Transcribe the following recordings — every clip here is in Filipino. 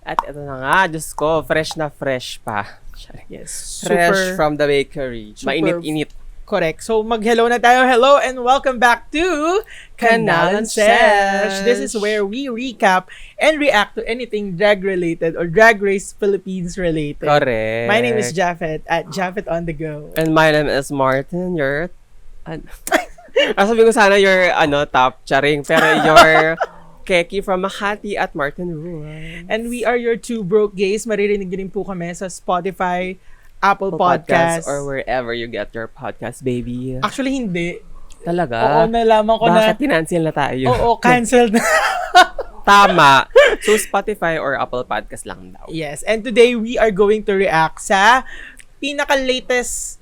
At ito na nga, Diyos ko, fresh na fresh pa. Yes. Fresh from the bakery. Mainit-init. Correct. So, mag-hello na tayo. Hello and welcome back to Canal and Sesh. This is where we recap and react to anything drag-related or Drag Race Philippines-related. Correct. My name is Japheth at Japheth on the Go. And my name is Martin. You're... sabi ko sana you're, top charing. Pero you're... Keki from Makati at Martin Ruan. And we are your two broke gays. Maririnig din po kami sa Spotify, Apple Podcasts, or wherever you get your podcast, baby. Actually, hindi. Talaga? Oo, nalaman ko na. Bakit financial na tayo? Oo, canceled na. Tama. So, Spotify or Apple Podcast lang daw. Yes. And today, we are going to react sa pinaka-latest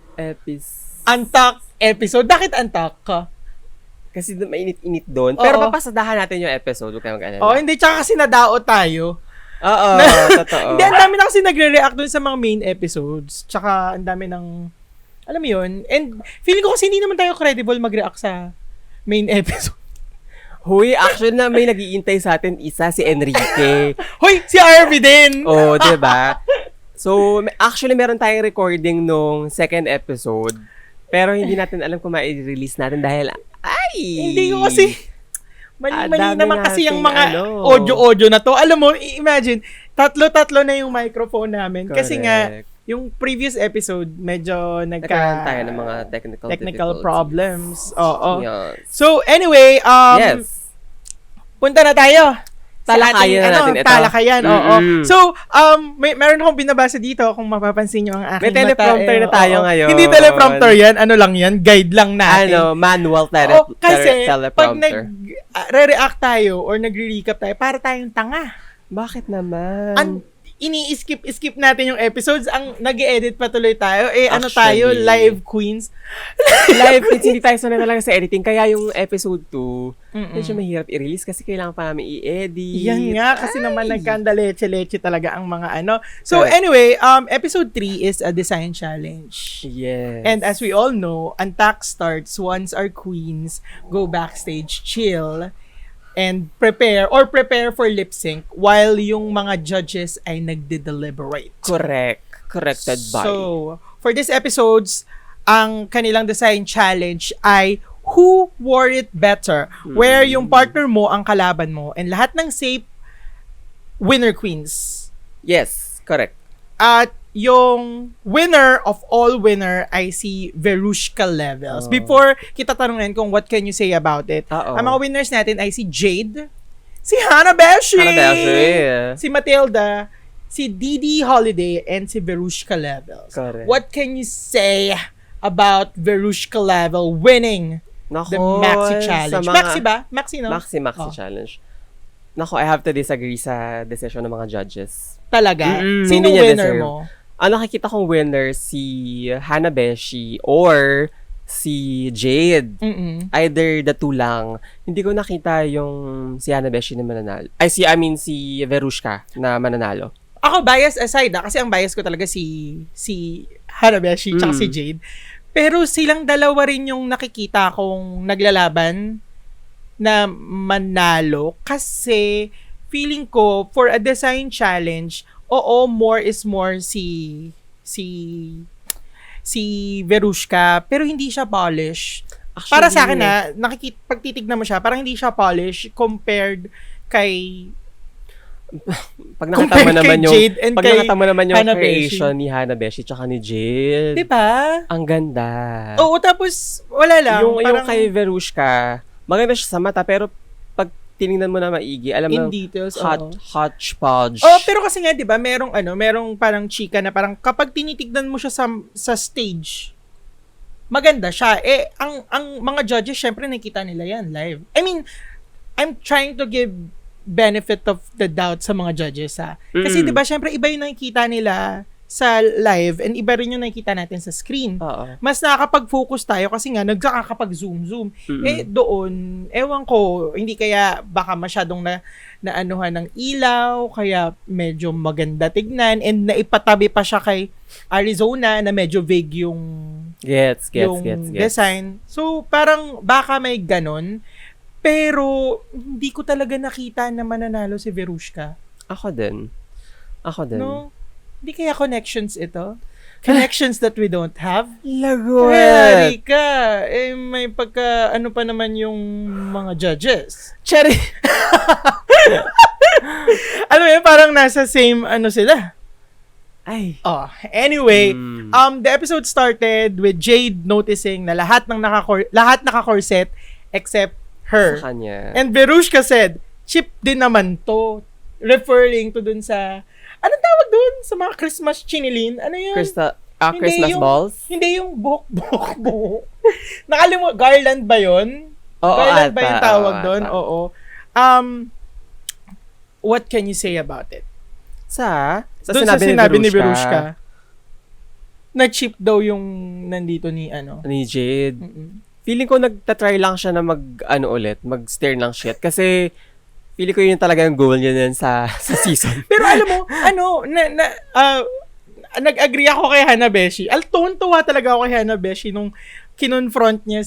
Untucked episode. Bakit Untucked ka? Kasi mainit-init doon. Pero papasadahan natin yung episode. Huwag kayong mag-alala. Hindi. Tsaka kasi nadao tayo. Oo, totoo. Hindi, ang dami na kasi nagre-react doon sa mga main episodes. Tsaka, ang dami ng, alam mo yun. And feeling ko kasi hindi naman tayo credible mag-react sa main episode. Huy, actually na may nag-iintay sa atin isa, si Enrique. Hoy, si Arvy din! Oo, diba? So, actually meron tayong recording nung second episode. Pero hindi natin alam kung ma-release natin dahil, hindi ko kasi, mali naman kasi yung mga ano. audio na to. Alam mo, imagine, tatlo na yung microphone namin. Correct. Kasi nga, yung previous episode, medyo nagkaroon tayo ng mga technical problems. Oo. Yes. So, anyway, yes. Punta na tayo. Talakayan na natin ito. Talakayan, oo. So, meron akong binabasa dito kung mapapansin nyo ang aking may teleprompter na tayo ngayon. Hindi teleprompter yan. Ano lang yan? Guide lang natin. Manual kasi, teleprompter. Pag nag-re-react tayo or nagre-recap tayo, para tayong tanga. Bakit naman? Ini-skip natin yung episodes. Ang nag-edit patuloy tayo. Ano Actually, tayo? Live queens. Live queens. Hindi tayo sanay talaga sa editing. Kaya yung episode 2, medyo mahirap i-release kasi kailangan pa namin i-edit. Yan nga. Kasi naman nagkanda leche talaga ang mga ano. So anyway, episode 3 is a design challenge. Yes. And as we all know, Untucked starts once our queens go backstage, chill, and prepare for lip sync while yung mga judges ay nagde-deliberate. Corrected by. So, for this episodes, ang kanilang design challenge ay who wore it better? Where yung partner mo ang kalaban mo and lahat ng safe winner queens. Yes, correct. At yung winner of all winner ay si Verushka Levels. Before kita tanungin kung what can you say about it, ang mga winners natin ay si Jade, si Hanabeshi, si Matilda, si Didi Holiday, and si Verushka Levels. Correct. What can you say about Verushka Level winning the Maxi Challenge? Maxi ba? Maxi, no? Maxi Challenge. Nako, I have to disagree sa decision ng mga judges. Talaga? Sino winner mo? Ang nakikita kong winner si Hanabeshi or si Jade. Either the two lang. Hindi ko nakita yung si Hanabeshi na mananalo. Si Verushka na mananalo. Ako, bias aside, kasi ang bias ko talaga si Hanabeshi tsaka si Jade. Pero silang dalawa rin yung nakikita kong naglalaban na manalo kasi feeling ko for a design challenge, more is more si Verushka, pero hindi siya polish. Actually, para sa akin pag titignan mo siya, parang hindi siya polish compared kay pag nakita mo naman yung Hanabeshi. creation ni Hanabeshi tsaka ni Jade. Diba? Ang ganda. Oo, tapos wala lang. Yung kay Verushka, maganda siya sa mata, pero pag tinignan mo na maigi, alam mo, details, hodgepodge. Pero kasi nga, di ba, merong parang chika na parang kapag tinitignan mo siya sa stage, maganda siya. Ang mga judges, syempre, nakita nila yan live. I mean, I'm trying to give benefit of the doubt sa mga judges, ha. Kasi, di ba, syempre, iba yung nakikita nila sa live and iba rin yung nakikita natin sa screen. Mas nakakapag-focus tayo kasi nga nagkakapag-zoom. Doon, ewan ko, hindi kaya baka masyadong naanuhan ng ilaw, kaya medyo maganda tignan and naipatabi pa siya kay Arizona na medyo vague yung design. So, parang baka may ganon. Pero, hindi ko talaga nakita na mananalo si Verushka. Ako din. Ako din. No? Hindi kaya connections ito? Connections that we don't have? Lagot! Yari ka. May pagka, ano pa naman yung mga judges. Cherry! Alam mo yun, parang nasa same, sila. Ay. Oh, anyway, the episode started with Jade noticing na lahat naka-corset except her. Sa kanya. And Verushka said, cheap din naman to. Referring to dun sa, anong tawag dun? Sa mga Christmas chinilin? Ano yun? Christmas yung, balls? Hindi yung buhok. Garland ba yun? Oo, Garland ba yung tawag dun? ata. Oo. What can you say about it? Sa Doon sinabi ni Verushka, na cheap daw yung nandito ni Ni Jade. Mm-mm. Feeling ko nagtatry lang siya na mag-stare ng shit. Kasi, feeling ko yun talaga yung goal niya din sa season. Pero alam mo, nag-agree ako kay Hanabeshi. Tuwan-tuwa talaga ako kay Hanabeshi nung kinonfront niya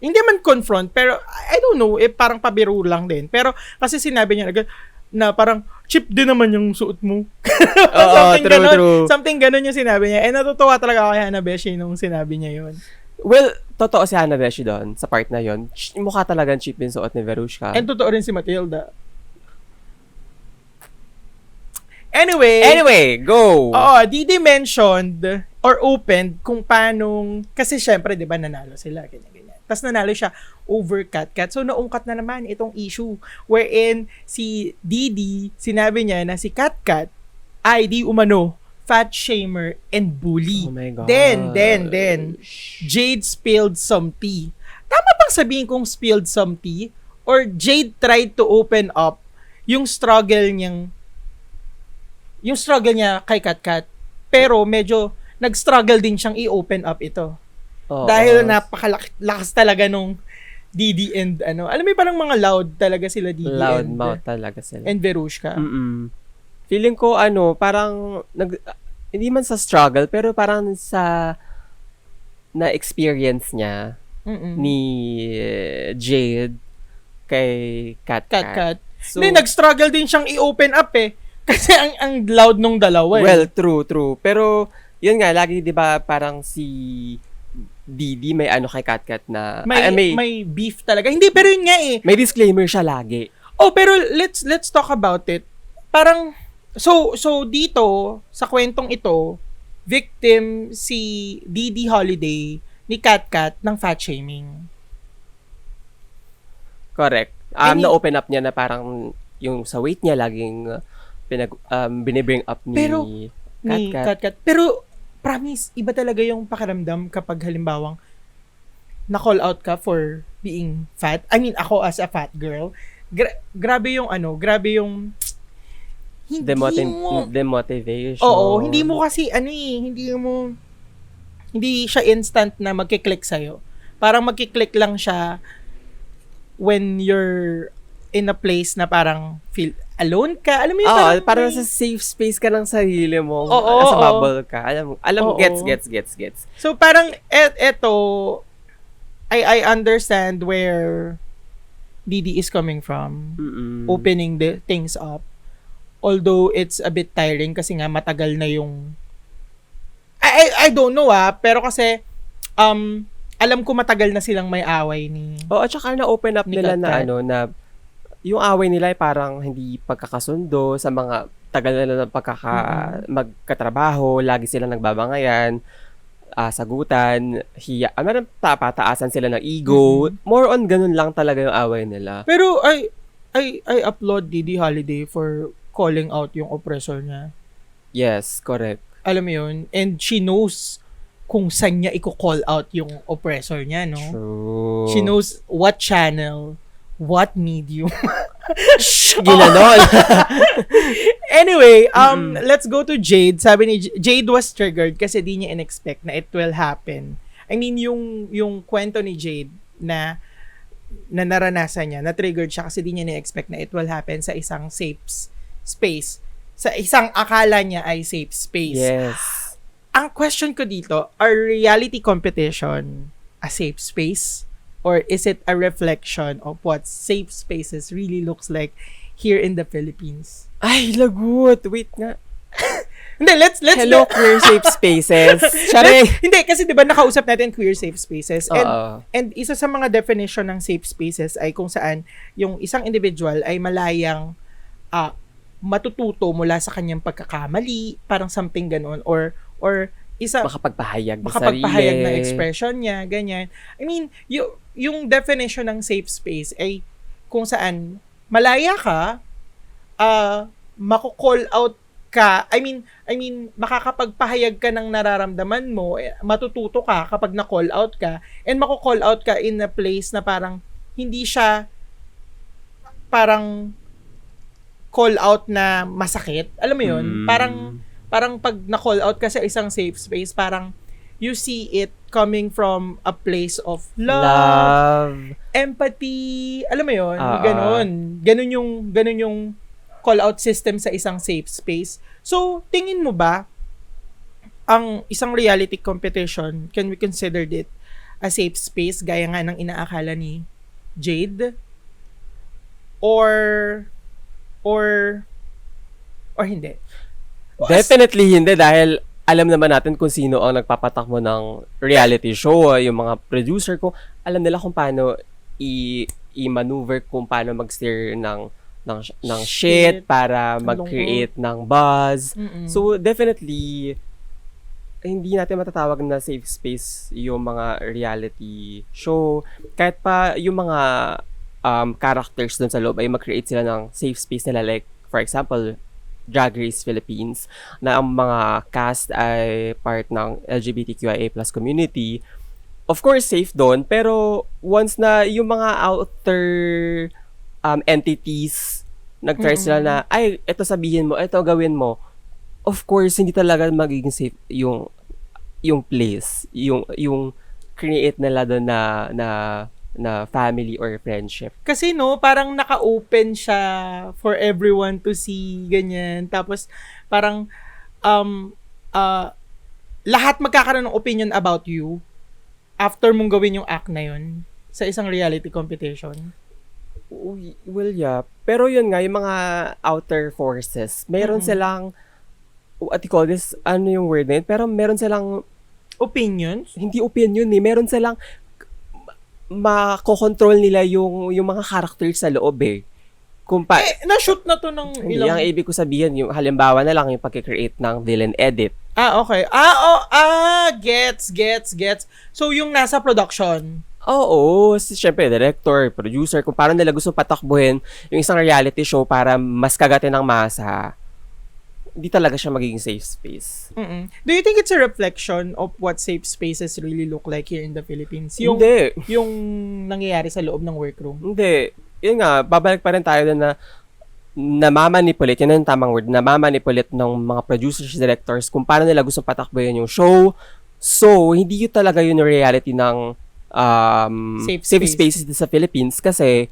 hindi man confront, pero I don't know, parang pabiro lang din. Pero kasi sinabi niya na parang cheap din naman yung suot mo. Oo, true. Something ganun yung sinabi niya. Natutuwa talaga ako kay Hanabeshi nung sinabi niya yun. Well, totoo si Hanabeshi doon, sa part na yun. Mukha talagang cheap yung suot ni Verushka. And totoo rin si Matilda. Anyway, go! Oo, Didi mentioned or opened kung paanong, kasi syempre, di ba, nanalo sila, ganyan. Tapos nanalo siya over Katkat. So, naungkat na naman itong issue wherein si Didi, sinabi niya na si Katkat ay di umano fat shamer and bully. Oh my God. Then, Jade spilled some tea. Tama bang sabihin kong spilled some tea? Or Jade tried to open up yung struggle niya kay Katkat. Pero medyo nag-struggle din siyang i-open up ito. Oo. Dahil napakalakas talaga nung Didi and alam mo parang mga loud talaga sila Didi Loud and mouth talaga sila. and Verushka. Feeling ko parang hindi man sa struggle pero parang sa na-experience niya ni Jade kay Katkat. So, Hindi, nag-struggle din siyang i-open up kasi ang loud nung dalawa Well, true. Pero yun nga, lagi 'di ba parang si Didi may kay Katkat na may beef talaga. Hindi, pero yun nga may disclaimer siya lagi. Oh, pero let's talk about it. Parang so dito sa kwentong ito, victim si Didi Holiday ni Katkat ng fat shaming. Correct. Na-open up niya na parang yung sa weight niya laging binibring up ni Katkat. Pero promise, iba talaga yung pakiramdam kapag halimbawang na-call out ka for being fat. I mean, ako as a fat girl, grabe yung demotivation. Oo, hindi mo kasi hindi siya instant na magki-click sa'yo. Parang magki-click lang siya when you're in a place na parang feel alone ka. Alam mo yun? Parang sa safe space ka ng sarili mo. Oo, nasa bubble ka. Alam gets. So, parang, eto, I understand where Didi is coming from. Opening the things up. Although, it's a bit tiring kasi nga matagal na yung I don't know pero kasi, alam ko matagal na silang may away ni at saka na-open up nila Katkat. na yung away nila ay parang hindi pagkakasundo sa mga tagal na magkatrabaho, lagi sila nagbabangayan, sagutan, pataasan sila ng ego. More on ganun lang talaga yung away nila. Pero I applaud Didi Holiday for calling out yung oppressor niya. Yes, correct. Alam mo yun? And she knows kung saan niya i-call out yung oppressor niya, no? True. She knows what channel, what medium. Ginanol. Anyway, let's go to Jade. Sabi ni Jade was triggered kasi di niya in-expect na it will happen. I mean, yung kwento ni Jade na naranasan niya, na-triggered siya kasi di niya na-expect na it will happen sa isang safe space. Sa isang akala niya ay safe space. Yes. Ang question ko dito, are reality competition a safe space? Or is it a reflection of what safe spaces really looks like here in the Philippines. Ay, lagot. Wait nga. Hindi, let's Hello, queer safe spaces. Sorry. Hindi, kasi di ba nakausap natin queer safe spaces. Oo. And isa sa mga definition ng safe spaces ay kung saan yung isang individual ay malayang matututo mula sa kanyang pagkakamali, parang something ganon, or isa Makapagpahayag ng makapagpahayag sarili. ng expression niya, ganyan. I mean, yung definition ng safe space ay kung saan malaya ka, mako-call out ka, I mean, makakapagpahayag ka ng nararamdaman mo, matututo ka kapag na-call out ka, and mako-call out ka in a place na parang hindi siya parang call out na masakit. Alam mo yun? Parang pag na-call out ka sa isang safe space, parang you see it coming from a place of love. Empathy, alam mo yun? Ganun yung call-out system sa isang safe space. So, tingin mo ba, ang isang reality competition, can we consider it a safe space, gaya nga ng inaakala ni Jade? Or hindi? Definitely hindi dahil alam naman natin kung sino ang nagpapatakbo ng reality show. Yung mga producer ko, alam nila kung paano i-maneuver, kung paano mag-steer ng shit para mag-create ng buzz. So, definitely, hindi natin matatawag na safe space yung mga reality show. Kahit pa yung mga characters dun sa loob ay mag-create sila ng safe space nila. Like, for example, Drag Race Philippines, na ang mga cast ay part ng LGBTQIA+ community. Of course, safe doon. Pero once na yung mga outer entities nag-try sila na, ay, ito sabihin mo, ito gawin mo, of course, hindi talaga magiging safe yung place, yung create nila doon na family or friendship. Kasi parang naka-open siya for everyone to see, ganyan. Tapos, parang, lahat magkakaroon ng opinion about you after mong gawin yung act na yun sa isang reality competition. Well, yeah. Pero yun nga, yung mga outer forces, meron silang, what you call this, ano yung word na yun? Pero meron silang, opinions? hindi opinion meron silang, makokontrol nila yung mga characters sa loob Kung na-shoot na to ng hindi, ang ibig ko sabihin, yung halimbawa na lang yung pag-create ng villain edit. Okay. Gets. So, yung nasa production. Oo, syempre, director, producer, kung paano nila gusto patakbuhin yung isang reality show para mas kagatin ng masa, hindi talaga siya magiging safe space. Do you think it's a reflection of what safe spaces really look like here in the Philippines? Hindi. Yung nangyayari sa loob ng workroom? Hindi. Yun nga, babalik pa rin tayo na namamanipulate, yun ang tamang word, namamanipulate ng mga producers, directors, kung paano nila gusto patakbuhin yung show. So, hindi yun talaga yun yung reality ng safe spaces sa Philippines kasi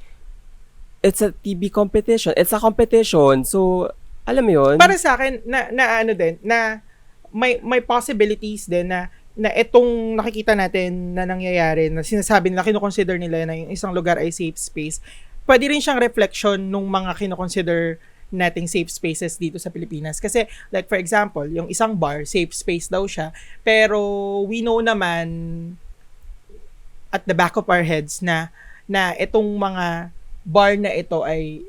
it's a TV competition. It's a competition. So, alam mo yun? Para sa akin, na may possibilities din na itong nakikita natin na nangyayari, na sinasabi nila, kinoconsider nila na yung isang lugar ay safe space, pwede rin siyang reflection nung mga kinoconsider nating safe spaces dito sa Pilipinas. Kasi, like for example, yung isang bar, safe space daw siya, pero we know naman at the back of our heads na itong mga bar na ito ay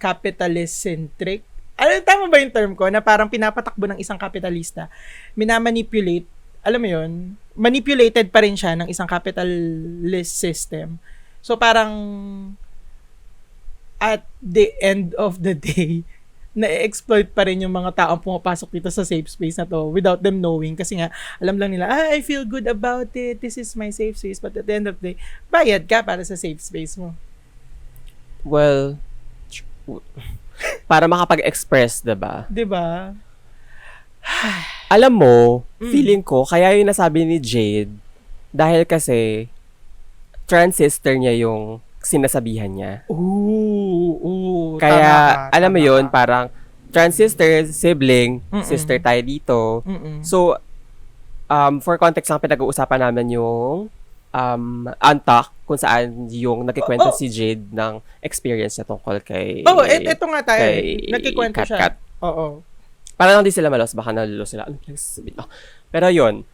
capitalist-centric. Tama ba yung term ko? Na parang pinapatakbo ng isang kapitalista, minamanipulate, alam mo yun, manipulated pa rin siya ng isang capitalist system. So parang at the end of the day, na-exploit pa rin yung mga taong pumapasok dito sa safe space na to without them knowing. Kasi nga, alam lang nila, I feel good about it. This is my safe space. But at the end of the day, bayad ka para sa safe space mo. Well, para makapag-express, diba? Diba? Alam mo, feeling ko, kaya yung nasabi ni Jade, dahil kasi, trans sister niya yung sinasabihan niya. Kaya, alam mo yun, parang, trans sister, sibling, sister tayo dito. So, for context lang, pinag-uusapan namin yung Untalk, kung saan yung nagkikwento si Jade ng experience niya tungkol kay... eto nga tayo. Nagkikwento siya. Kat. Oo. Para lang di sila malos, baka nalulo sila. Ano lang sasabihin? Pero yun,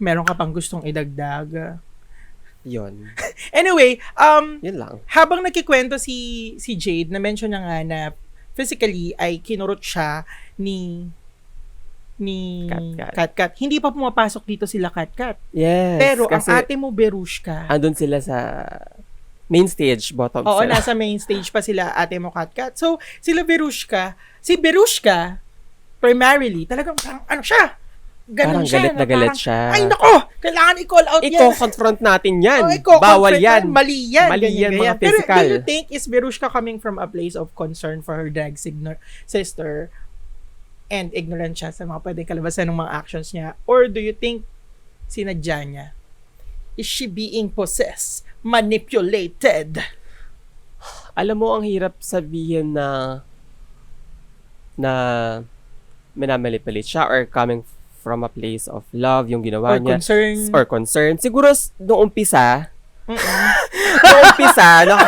meron ka pang gustong idagdag? yun. Anyway, Yun lang. habang nagkikwento si Jade, na-mention niya nga na physically ay kinurot siya ni Kat. Hindi pa pumapasok dito sila Kat. Yes. Pero ang kasi ate mo, Berushka. andun sila sa main stage, bottom Oo, sila. nasa main stage pa sila ate mo Kat. So, si Berushka, primarily, talagang parang ano siya? Ganun Parang siya. galit na galit siya. Ay, nako! Kailangan i-call out yan. Iko-confront natin yan. Oh, Bawal yan. Mali yan. Mali yan, mga Pero physical. do you think is Berushka coming from a place of concern for her drag sister and ignorant siya sa mga pwedeng kalabasan ng mga actions niya? Or do you think sinadya niya? Is she being possessed? Manipulated? Alam mo, ang hirap sabihin na minamanipulit siya or coming from a place of love yung ginawa Or niya. concern? Or concern. Siguro, noong umpisa,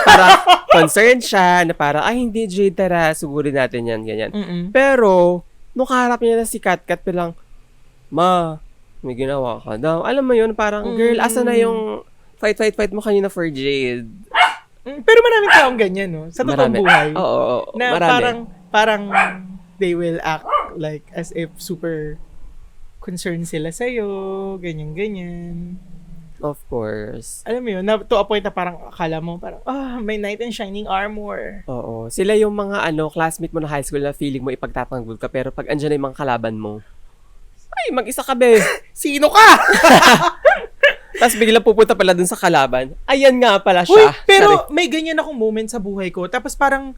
parang concerned siya na parang, ay hindi, Jade, tara, sugurin natin yan, ganyan. Pero, nung kaharap niya na si Kat bilang, ma, may ginawa ka daw. Alam mo yun, parang, girl, asa na yung fight mo kanina for Jade? Pero maraming taong ganyan, no? Sa totoong buhay. Oo, na marami. parang they will act like as if super concerned sila sa'yo, ganyan-ganyan. Of course. Alam mo yun, to a point na parang akala mo, parang, may knight in shining armor. Oo. Sila yung mga classmate mo na high school na feeling mo ipagtatanggol ka, pero pag andyan na yung mga kalaban mo, ay, mag-isa ka, be. Sino ka? Tapos biglang pupunta pala dun sa kalaban. Ayan nga pala Uy, siya. pero may ganyan akong moment sa buhay ko. Tapos parang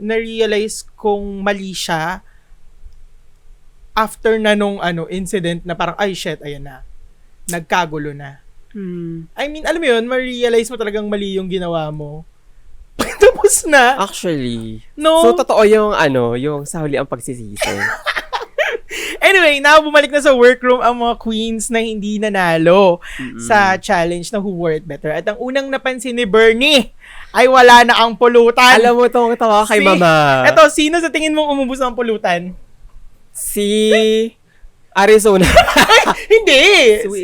na-realize kong mali siya after na nung incident na parang, ay shit, ayan na. Nagkagulo na. I mean, alam mo yun, ma-realize mo talagang mali yung ginawa mo. Tapos na. Actually. No. So, totoo yung sa huli ang pagsisisi. Anyway, now bumalik na sa workroom ang mga queens na hindi nanalo sa challenge na Who Wore It Better. At ang unang napansin ni Bernie ay wala na ang pulutan. Alam mo, tawa kay mama. Eto, sino sa tingin mong umubos ang pulutan? Si Arizona. Ay, hindi!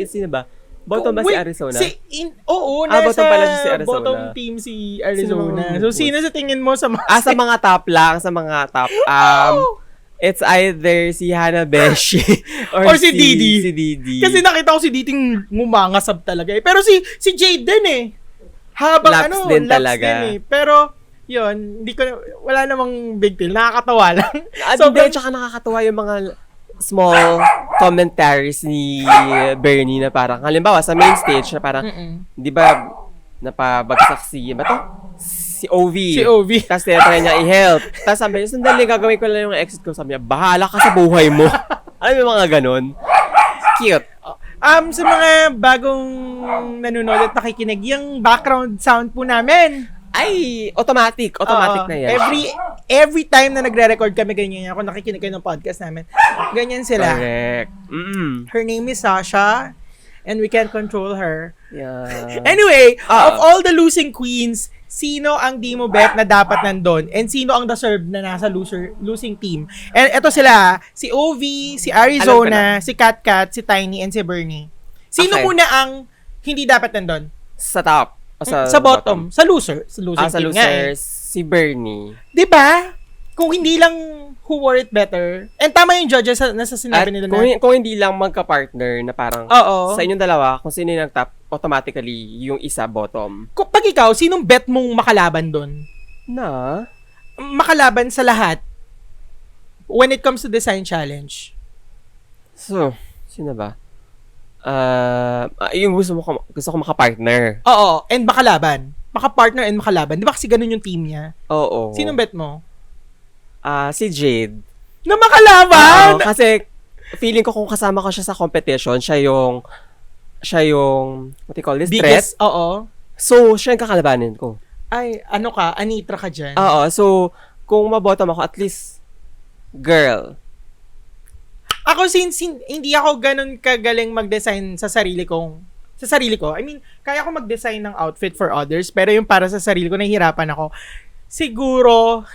Sino ba? Bottom ba si Arizona? Oo, bottom pala siya si Arizona. Bottom team si Arizona. So, sino sa tingin mo sa mga... sa mga top lang, sa mga top. It's either si Hannah Beshi or si Didi. Si Didi. Kasi nakita ko si Didi ngumangasab talaga eh. Pero si Jade din eh. Habang laps din talaga. Din eh. Pero, yun, wala namang big deal. Nakakatawa lang. Tsaka nakakatawa yung mga small commentaries ni Bernie na parang, halimbawa sa main stage na parang, di ba, napabagsak si OV. Tapos tinatry niya i-help. Tapos sabi niya, sandali, gagawin ko lang yung exit ko. Sabi niya, bahala ka sa buhay mo. Alam mo yung mga ganun? Cute. Sa mga bagong nanonood at nakikinig, yung background sound po namin, ay, automatic na yan. Every time na nagre-record kami, ganyan yan. Kung nakikinig kayo ng podcast namin, ganyan sila. Correct. Her name is Sasha, and we can't control her. Yeah. Anyway, of all the losing queens, sino ang di mo bet na dapat nandun? And sino ang deserved na nasa losing team? And eto sila, si OV, si Arizona, si Kat, si Tiny, and si Bernie. Sino muna ang hindi dapat nandun? Sa top. Sa bottom. Sa loser. Sa losing sa team loser, nga eh. si Bernie. Diba? Kung hindi lang Who Wore It Better, and tama yung judges na sa sinabi nila na. Kung hindi lang magka-partner na parang sa inyong dalawa, kung sino yung top, automatically yung isa bottom. Pag ikaw, sinong bet mong makalaban doon? Makalaban sa lahat when it comes to design challenge. So, sino ba? Yung gusto ko maka-partner. Oo, and makalaban. Maka-partner and makalaban. Di ba kasi ganun yung team niya? Oo. Sinong bet mo? Si Jade. Na makalaban? Kasi feeling ko kung kasama ko siya sa competition, siya yung what you call this? Biggest, threat. oo. So, siya yung kakalabanin ko. Ay, Anitra ka dyan. Oo, so, kung mabottom ako, at least, girl. Ako since hindi ako ganun kagaling mag-design sa sarili ko. I mean, kaya ako mag-design ng outfit for others, pero yung para sa sarili ko, nahihirapan ako. Siguro,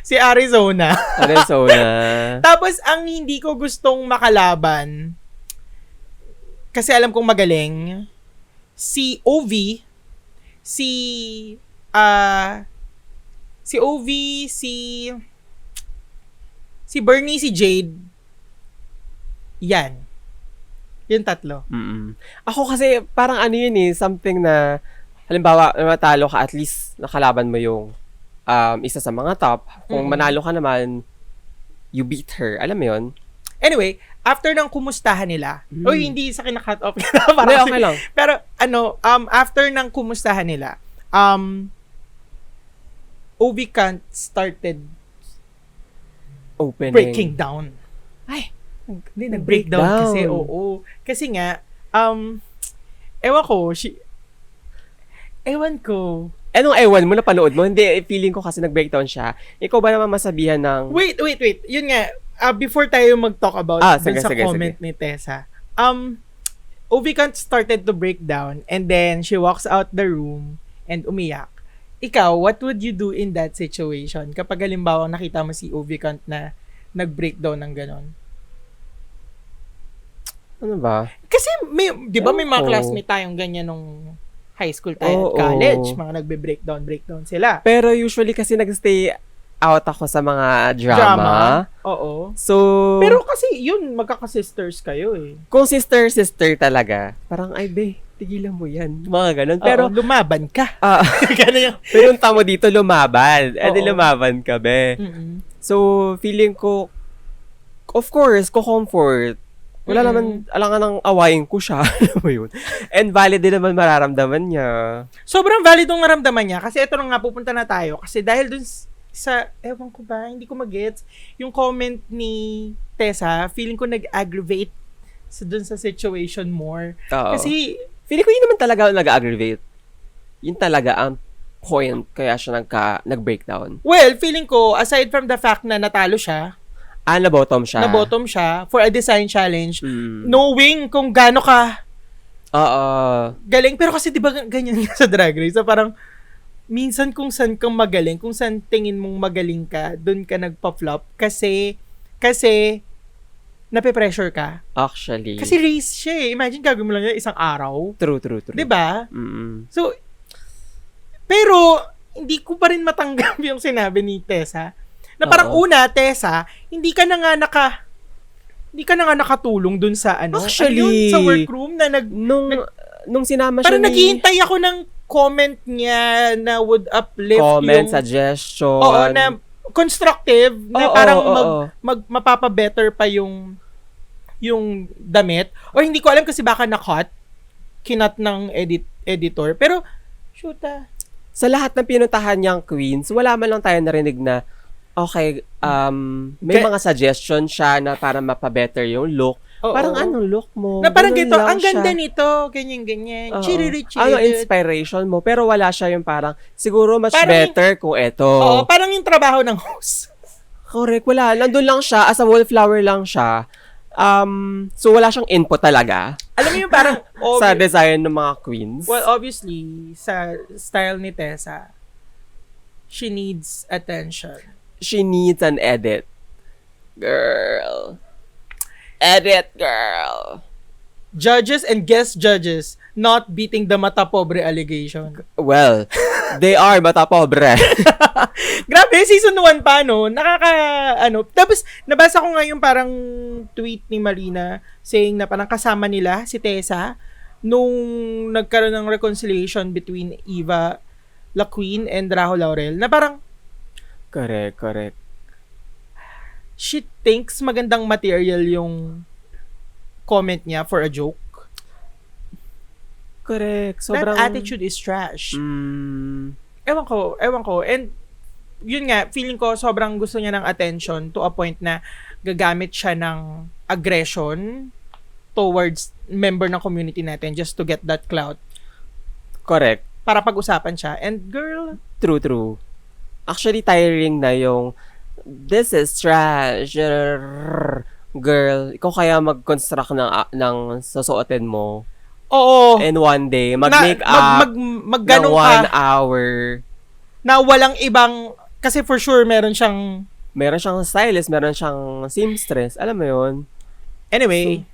si Arizona. Tapos, ang hindi ko gustong makalaban, kasi alam kong magaling, si Ovi, si Bernie, si Jade, yan. Yung tatlo. Ako kasi, parang ano yun something na, halimbawa, matalo ka, at least nakalaban mo yung isa sa mga top. Kung manalo ka naman, you beat her. Alam mo yun? Anyway, after ng kumustahan nila, hindi sa kina-cut off. Okay lang. Pero, after ng kumustahan nila, Ovi Kant started breaking down. Ay, hindi, nag-breakdown kasi, oo. Kasi nga, ewan ko. Anong ewan mo, napanood mo? Hindi, feeling ko kasi nag-breakdown siya. Ikaw ba naman masabihan ng... Wait. Yun nga, before tayo mag-talk about sige. comment ni Tessa, Ovi Kant started to break down and then she walks out the room and umiyak. Ikaw, what would you do in that situation? Kapag halimbawa nakita mo si Ovi Kant na nag-breakdown ng ganon? Ano ba? Kasi, di ba may mga classmate tayong ganyan nung high school tayo at college. Mga nagbe-breakdown sila. Pero usually kasi nag-stay out ako sa mga drama. Oo. So, pero kasi yun, magkaka-sisters kayo eh. Kung sister talaga, parang ay be, tigilan mo yan. Mga ganun. Pero, lumaban ka. Ganun yung, pinunta mo dito lumaban. Di lumaban ka, be. So, feeling ko, of course, ko-comfort. Wala naman, alangan ng awayin ko siya. Alam mo yun? And valid din naman mararamdaman niya. Sobrang valid yung maramdaman niya. Kasi ito na nga, pupunta na tayo. Kasi dahil dun sa, ewan ko ba, hindi ko mag-gets. Yung comment ni Tessa, feeling ko nag-aggravate dun sa situation more. Oo. Kasi, feeling ko yun naman talaga nag-aggravate. Yun talaga ang point kaya siya nag-breakdown. Well, feeling ko, aside from the fact na natalo siya, na-bottom siya for a design challenge, knowing kung gaano ka galing. Pero kasi diba ganyan sa Drag Race? So parang, minsan kung saan kang magaling, kung saan tingin mong magaling ka, dun ka nagpa-flop. Kasi, nape-pressure ka. Actually. Kasi race siya eh. Imagine gagawin mo lang yan isang araw. True. Diba? So, pero, hindi ko pa rin matanggap yung sinabi ni Tessa. Na parang Tessa, hindi ka na nga nakatulong dun sa Actually, sa workroom na nung sinama siya parang naghihintay ako ng comment niya na would uplift comment, suggestion. Oo, na constructive, na parang mapapabetter pa yung damit. O hindi ko alam kasi baka kinat ng editor. Pero, sa lahat ng pinuntahan niyang queens, wala man lang tayo narinig na okay, may mga suggestion siya na para mapabetter yung look. Parang anong look mo? Na parang gito, ang ganda nito, ganyan. Chiriri-chiriri. Inspiration mo. Pero wala siya yung parang, siguro much better kung eto. Oo, parang yung trabaho ng host. Correct, wala. Nandun lang siya, as a wallflower lang siya. So wala siyang input talaga. Alam mo yung parang sa design ng mga queens. Well, obviously, sa style ni Tessa, she needs attention. She needs an edit. Girl. Edit, girl. Judges and guest judges not beating the mata pobre allegation. Well, they are mata pobre. Grabe, season 1 pa, no? Tapos, nabasa ko nga yung parang tweet ni Marina saying na parang kasama nila si Tessa nung nagkaroon ng reconciliation between Eva La Queen and Rajo Laurel na parang Correct. She thinks magandang material yung comment niya for a joke. Correct. Sobrang... That attitude is trash. Ewan ko. And yun nga, feeling ko sobrang gusto niya ng attention to a point na gagamit siya ng aggression towards member ng community natin just to get that clout. Correct. Para pag-usapan siya. And girl... True. Actually, tiring na yung this is trash. girl, ikaw kaya mag-construct ng susuotin mo. Oo. And one day, mag-make up ganun ng 1 hour. Na walang ibang, kasi for sure, meron siyang stylist, meron siyang seamstress. Alam mo yun? Anyway,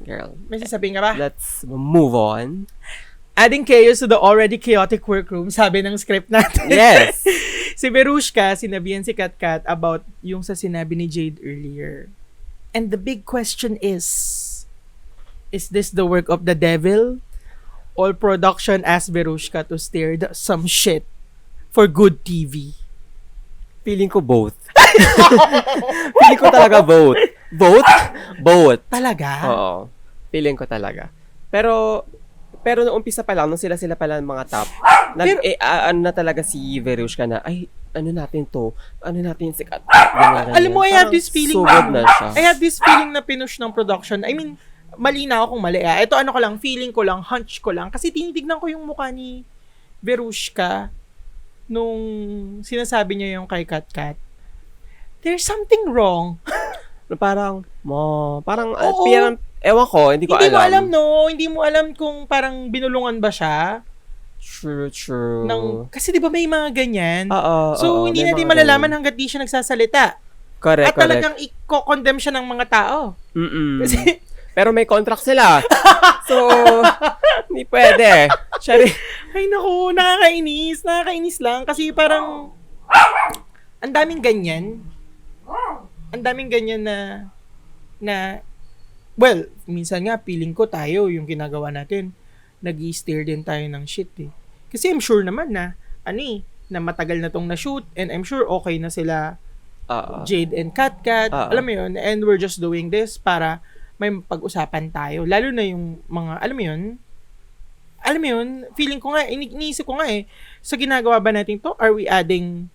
girl, may sasabihin ka ba? let's move on. Adding chaos to the already chaotic workroom, sabi ng script natin. Yes! Si Verushka, sinabihan si Katkat about yung sa sinabi ni Jade earlier. And the big question is this the work of the devil? Or production asked Verushka to steer some shit for good TV? Feeling ko both. Feeling ko talaga both. Both. Talaga? Oo. Feeling ko talaga. Pero nung umpisa pa lang, nung sila pa lang mga top, ano na talaga si Verushka na, ay, ano natin si Kat. Alam mo, I have this feeling na siya. I have this feeling na pinush ng production. I mean, mali na ako kung mali. Ito ano ko lang, feeling ko lang, hunch ko lang. Kasi tinitignan ko yung mukha ni Verushka nung sinasabi niya yung kay Katkat. There's something wrong. Parang, Oo. ewan ko, hindi ko alam. Hindi mo alam kung parang binulungan ba siya. True. Kasi di ba may mga ganyan? Oo. Hindi natin malalaman hanggat di siya nagsasalita. Correct. At talagang i-condemn siya ng mga tao. Kasi, pero may contract sila. So, hindi pwede. ay naku, nakakainis. Nakakainis lang. Kasi parang, ang daming ganyan. Ang daming ganyan na, well, minsan nga, feeling ko tayo, yung ginagawa natin, nag-i-steer din tayo ng shit eh. Kasi I'm sure naman na, na matagal na tong na-shoot, and I'm sure okay na sila, Jade and Katkat, alam mo yun, and we're just doing this para may pag-usapan tayo. Lalo na yung mga, alam mo yun, feeling ko nga, iniisip ko nga sa ginagawa ba natin to, are we adding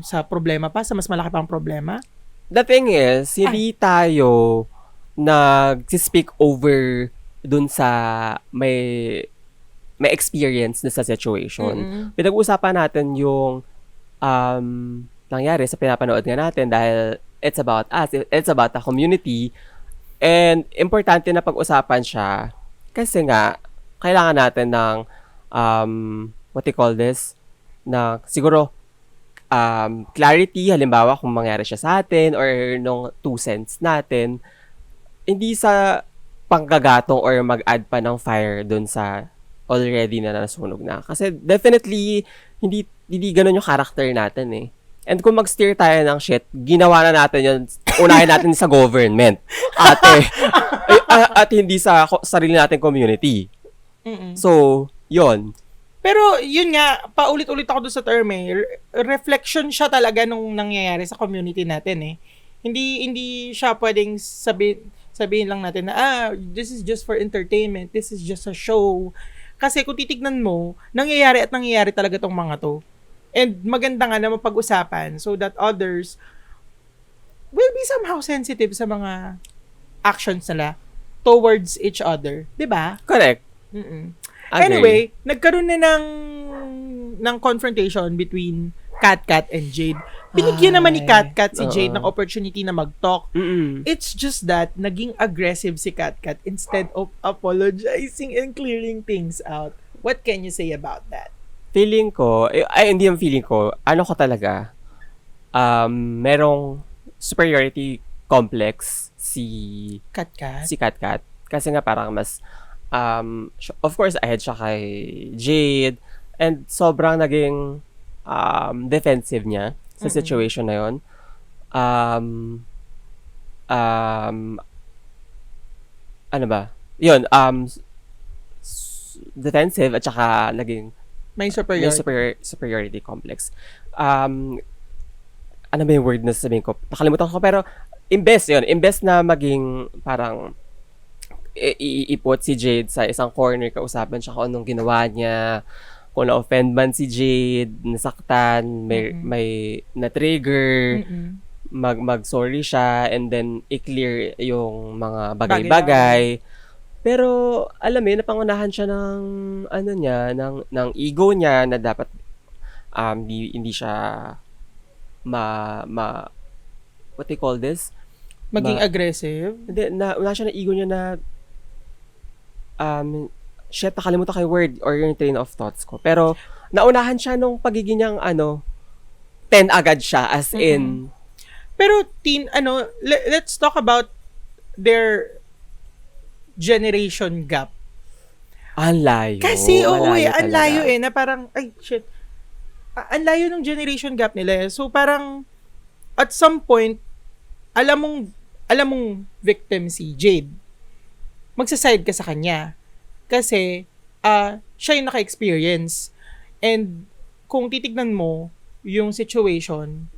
sa problema pa, sa mas malaki pang problema? The thing is, hindi tayo nag-speak over dun sa may experience na sa situation. Pinag-uusapan natin yung nangyari sa pinapanood nga natin dahil it's about us, it's about the community, and importante na pag-usapan siya kasi nga kailangan natin ng what you call this, na siguro clarity, halimbawa kung mangyari siya sa atin or nung 2 cents natin, hindi sa panggagatong or mag-add pa ng fire dun sa already na nasunog na. Kasi definitely, hindi ganun yung character natin eh. And kung mag-steer tayo ng shit, ginawa na natin yun, unahin natin sa government. At hindi sa sarili nating community. So, yun. Pero, yun nga, paulit-ulit ako doon sa term reflection siya talaga nung nangyayari sa community natin eh. Hindi siya pwedeng sabihin lang natin na, this is just for entertainment, this is just a show. Kasi kung titignan mo, nangyayari talaga tong mga to. And maganda nga na mapag-usapan so that others will be somehow sensitive sa mga actions nila towards each other. Diba? Correct. Anyway, nagkaroon na ng confrontation between Katkat and Jade. Binigyan naman ni Katkat si Jade ng opportunity na mag-talk. It's just that naging aggressive si Katkat instead of apologizing and clearing things out. What can you say about that? Feeling ko, hindi yung feeling ko, ano ko talaga, merong superiority complex si Katkat. Kasi nga parang mas, of course, ahead siya kay Jade, and sobrang naging defensive niya sa situation na yun. Ano ba? Yun, defensive at saka naging may superiority complex. Ano ba yung word na sabihin ko? Nakalimutan ko, pero imbes na maging parang iipot si Jade sa isang corner, kausapan siya kung anong ginawa niya, kung na-offend man si Jade, nasaktan, may na-trigger, mag-sorry siya, and then i-clear yung mga bagay-bagay. Pero, alam mo, napangunahan siya ng, ng ego niya na dapat, hindi siya what they call this? Maging aggressive? Hindi, wala siya na ego niya na, shit, nakalimutan ko yung word or yung train of thoughts ko. Pero, naunahan siya nung pagiging niyang, 10 agad siya, as in. Pero, let's talk about their generation gap. Ang layo. Kasi, Malayo ang talaga. layo na parang, ay, shit. Ang layo ng generation gap nila. So, parang, at some point, alam mong victim si Jade. Magsaside ka sa kanya. Kasi, siya yung naka-experience. And, kung titignan mo yung situation,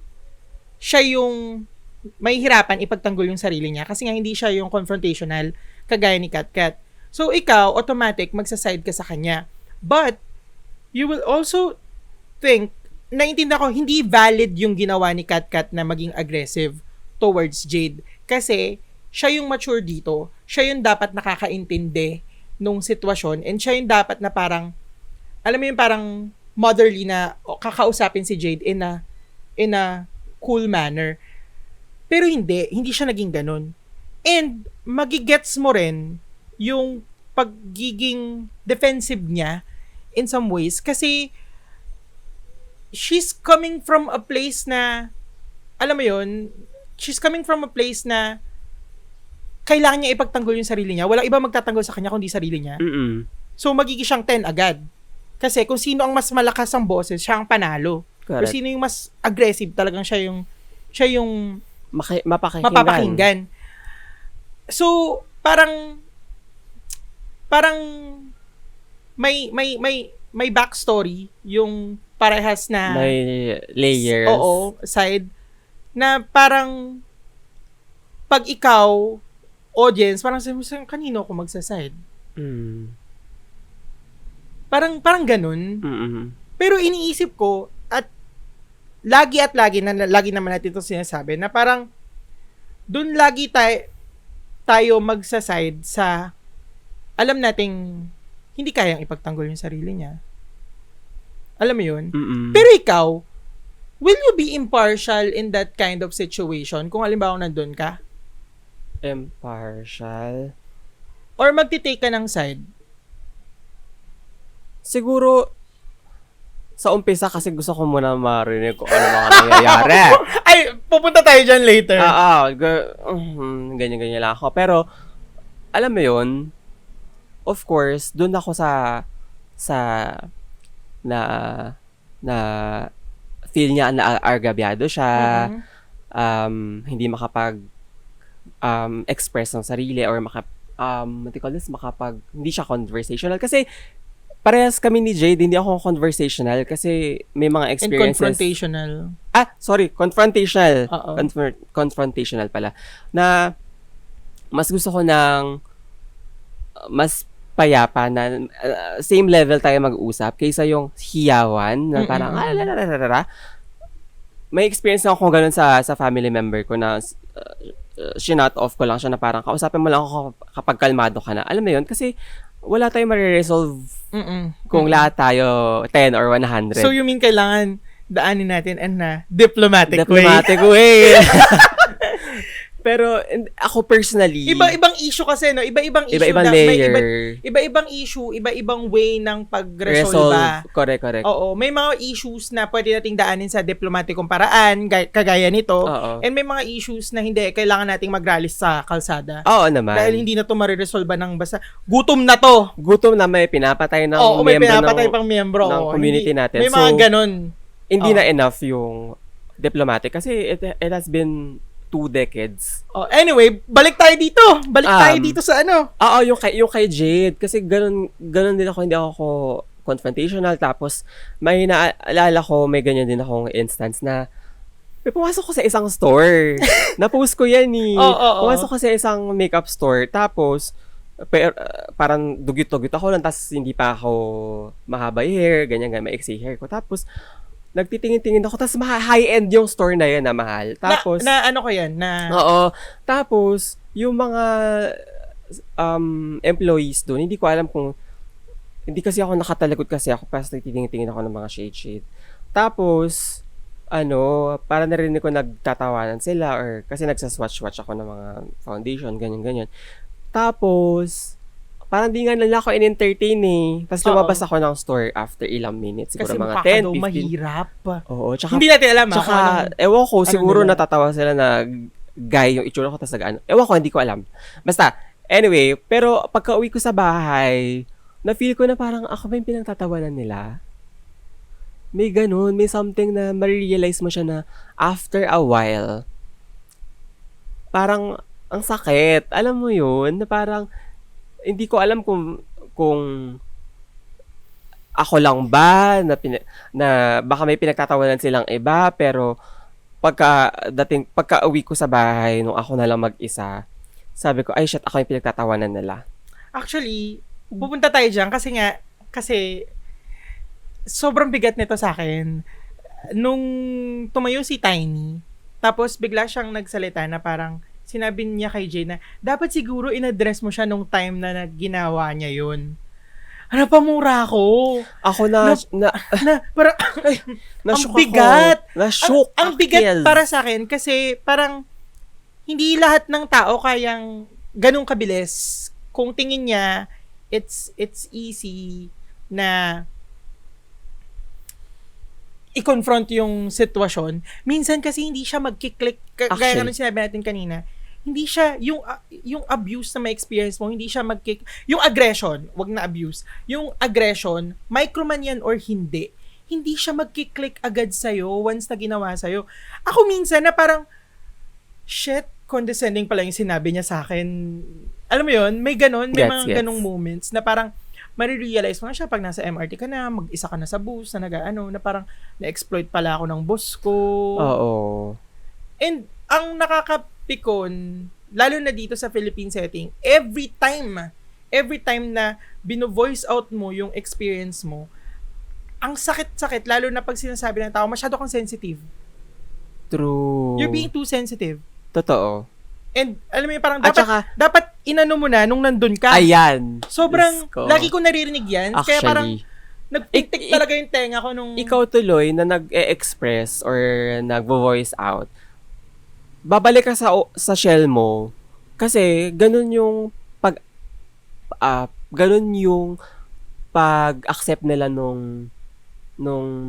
siya yung may hirapan ipagtanggol yung sarili niya kasi nga hindi siya yung confrontational kagaya ni Katkat. So, ikaw, automatic, magsaside ka sa kanya. But, you will also think, naintindihan ko, hindi valid yung ginawa ni Katkat na maging aggressive towards Jade. Kasi, siya yung mature dito. Siya yung dapat nakakaintindi nung sitwasyon. And siya yung dapat na parang, alam mo yung parang motherly na kakausapin si Jade in a cool manner. Pero hindi siya naging ganun. And magigets mo rin yung pagiging defensive niya in some ways kasi she's coming from a place na, alam mo yun, she's coming from a place na kailangan niya ipagtanggol yung sarili niya. Walang iba magtatanggol sa kanya kundi sarili niya. Mm-mm. So magiging siyang 10 agad. Kasi kung sino ang mas malakas ang boses, siya ang panalo. Correct. Kung sino yung mas aggressive, talagang siya yung mapapakinggan. So, parang may backstory yung parehas na may layers. Oo, side na parang pag ikaw audience, parang sabi mo, kanino ako magsaside? Parang ganun. Mm-mm. Pero iniisip ko at lagi naman natin ito sinasabi na parang dun lagi tayo magsaside sa alam nating hindi kayang ipagtanggol yung sarili niya. Alam mo yun? Mm-mm. Pero ikaw, will you be impartial in that kind of situation kung halimbawa nandun ka? Impartial? Or magtitake ka ng side? Siguro, sa umpisa kasi gusto ko muna marinig kung ano mga nangyayari. Ay, pupunta tayo dyan later. Ganyan-ganyan lang ako. Pero, alam mo yun, of course, dun ako sa na feel niya na argabyado siya, hindi makapag express ng sarili or hindi siya conversational. Kasi, parehas kami ni Jade, hindi ako conversational kasi may mga experiences. And confrontational. Confrontational. Oo. Confrontational pala. Na mas gusto ko ng mas payapa na same level tayo mag-usap kaysa yung hiyawan na parang May experience na ako ganun sa family member ko na shinut off ko lang siya na parang kausapin mo lang ako kapag kalmado ka na. Alam mo yun? Kasi wala tayong mariresolve kung lahat tayo 10 or 100. So you mean kailangan daanin natin na diplomatic way. Pero ako personally, iba-ibang issue kasi, no? Iba-ibang issue. Iba-ibang layer. Iba-ibang issue, iba-ibang way ng pag-resolve. Correct. Oo. May mga issues na pwede nating daanin sa diplomatikong paraan, kagaya nito. Oo. And may mga issues na hindi, kailangan nating mag-rallies sa kalsada. Oo naman. Dahil hindi na to mariresolve ng basta, gutom na to. Gutom na may pinapatay ng may pinapatay pang miyembro. ng community natin. May mga ganun. Hindi na enough yung diplomatic kasi it has been 2 decades. Anyway, balik tayo dito. Tayo dito sa ano. Yung kay Jade. Kasi ganun din ako, hindi ako confrontational. Tapos, may naalala ko, may ganyan din akong instance na may pumasok ko sa isang store. Na-post ko yan Pumasok ko sa isang makeup store. Tapos, parang dugit-dugit ako lang. Tapos, hindi pa ako mahaba yung hair. Ganyan, maiksi hair ko. Tapos, nagtitingin-tingin ako, tapos high-end yung store na yan na mahal. Tapos, ano ko yan? Oo. Tapos, yung mga employees doon, hindi ko alam kung, hindi kasi ako nakatalikod kasi ako, tapos nagtitingin-tingin ako ng mga shade. Tapos, para narinig ko nagtatawanan sila or kasi nagsaswatch-watch ako ng mga foundation, ganyan-ganyan. Tapos, parang di nga nila ako in-entertain Tapos lumabas ako ng store after ilang minutes. Siguro Kasi mga mukha ka 10, daw 15. mahirap. Oo, tsaka, Hindi natin alam tsaka kung anong- ewan ko, siguro nila. natatawa sila na guy yung itsura ko, tapos ewan ko, hindi ko alam. Basta, anyway, pero pagka uwi ko sa bahay, na-feel ko na parang ako ba yung pinagtatawanan nila? May ganun, may something na marirealize mo siya na after a while, parang ang sakit. Alam mo yun, na parang hindi ko alam kung ako lang ba na baka may pinagtatawanan silang iba, pero pagka uwi ko sa bahay nung ako na lang mag-isa, sabi ko, ay shit, ako yung pinagtatawanan nila. Actually, pupunta tayo dyan kasi sobrang bigat nito sa akin. Nung tumayo si Tiny, tapos bigla siyang nagsalita na parang sinabi niya kay Jay na dapat siguro in-address mo siya nung time na ginawa niya yun. Ano, pamura ako. Ako Parang, na-shook ang bigat. ako. Na-shook. Ang bigat Yes. para sa akin kasi parang hindi lahat ng tao kayang ganun kabilis. Kung tingin niya, it's easy na i-confront yung sitwasyon. Minsan kasi hindi siya mag-click. Gaya Actually. nga nung sinabi natin kanina. Hindi siya, yung abuse na may experience mo, hindi siya mag-kick. Yung aggression, wag na abuse. Yung aggression, micro man yan or hindi siya mag-click agad sa'yo once na ginawa sa'yo. Ako minsan na parang, shit, condescending pala yung sinabi niya sa akin. Alam mo yun, may ganon, may mga ganong moments na parang, marirealize mo na siya pag nasa MRT ka na, mag-isa ka na sa bus, na na parang, na-exploit pala ako ng boss ko. Oo. And, ang nakakapikon, lalo na dito sa Philippine setting, every time na bino-voice out mo yung experience mo, ang sakit-sakit, lalo na pag sinasabi ng tao, masyado kang sensitive. True. You're being too sensitive. Totoo. And, alam mo yun, parang At dapat inano mo na nung nandun ka. Ayan. Sobrang, Diyos ko. lagi ko naririnig yan. Actually, Kaya parang, nagtitik talaga yung tenga ko nung... Ikaw tuloy na nag-e-express or nag-voice out, babalik ka sa shell mo kasi ganun yung pag-accept nila nung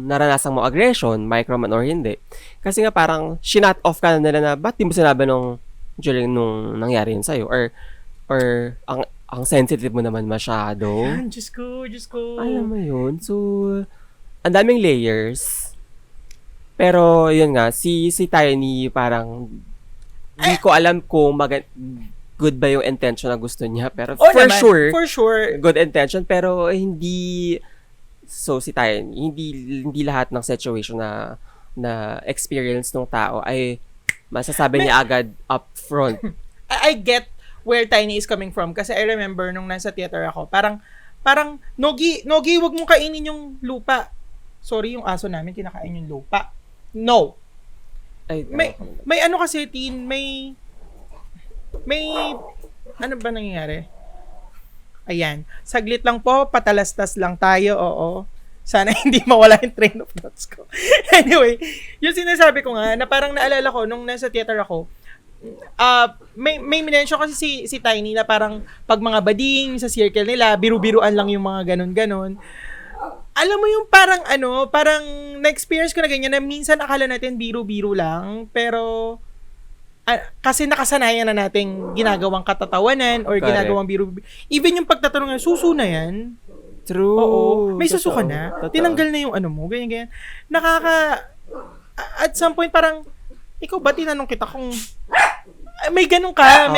naranasan mo aggression, micro man or hindi. Kasi nga parang shinut off ka na nila na ba't di mo sinabi during nung nangyari yun sa'yo or ang sensitive mo naman masyado. Yan, Diyos ko. Alam mo yun. So, ang daming layers. Pero, yun nga, si Tiny parang hindi ko alam kung good ba yung intention na gusto niya. Pero for sure, good intention. Pero hindi, so si Tiny, hindi lahat ng situation na experience ng tao ay masasabi niya agad up front. I get where Tiny is coming from kasi I remember nung nasa theater ako, parang Nogi, wag mong kainin yung lupa. Sorry, yung aso namin kinakain yung lupa. No. Ay, May ano kasi, may ano ba nangyayari? Ayan. Saglit lang po, patalastas lang tayo, oo. Sana hindi mawala yung train of thoughts ko. Anyway, yung sinasabi ko nga, na parang naalala ko, nung nasa theater ako, may minensyon kasi si Tiny na parang pag mga bading sa circle nila, biru-biruan lang yung mga ganon-ganon. Alam mo yung parang na-experience ko na ganyan na minsan akala natin biru-biru lang, pero kasi nakasanayan na nating ginagawang katatawanan or ginagawang biru. Even yung pagtatanong na, suso na yan. True. Oo. May suso ka na. Totoo. Tinanggal na yung ano mo. Ganyan. At some point parang, ikaw ba tinanong kita kung may ganun ka sa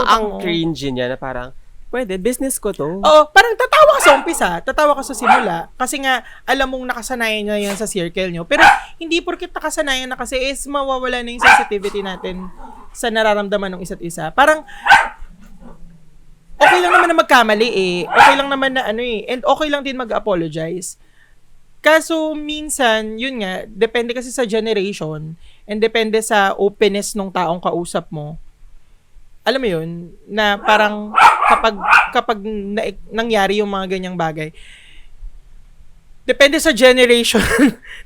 utak ang mo. cringe niya na parang, pwede, business ko to. Oo, parang tatawa ka sa umpisa, tatawa ka sa simula, kasi nga, alam mong nakasanayan na yan sa circle nyo. Pero, hindi porket nakasanayan na kasi is mawawala na yung sensitivity natin sa nararamdaman ng isa't isa. Parang, okay lang naman na magkamali okay lang naman na and okay lang din mag-apologize. Kaso, minsan, yun nga, depende kasi sa generation, and depende sa openness ng taong kausap mo. Alam mo yun, na parang kapag nangyari yung mga ganyang bagay, depende sa generation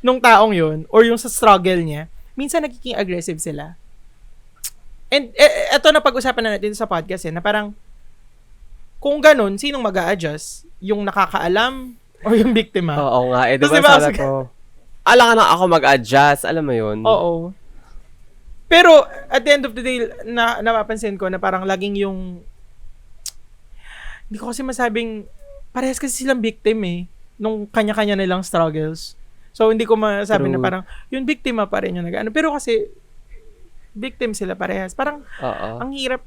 nung taong yun or yung sa struggle niya, minsan nagiging aggressive sila. And eto na pag-usapan na natin sa podcast na parang kung ganun, sinong mag-a-adjust? Yung nakakaalam or yung biktima? Oo nga. Tapos Diba diba, sabi ko, alam na ako mag-adjust. Alam mo yun? Oo. Pero, at the end of the day, napapansin ko na parang laging yung hindi ko kasi masabing parehas kasi silang victim nung kanya-kanya nilang struggles. So, hindi ko masabi na parang yung biktima pa rin yung nag-ano. Pero kasi, victim sila parehas. Parang, ang hirap.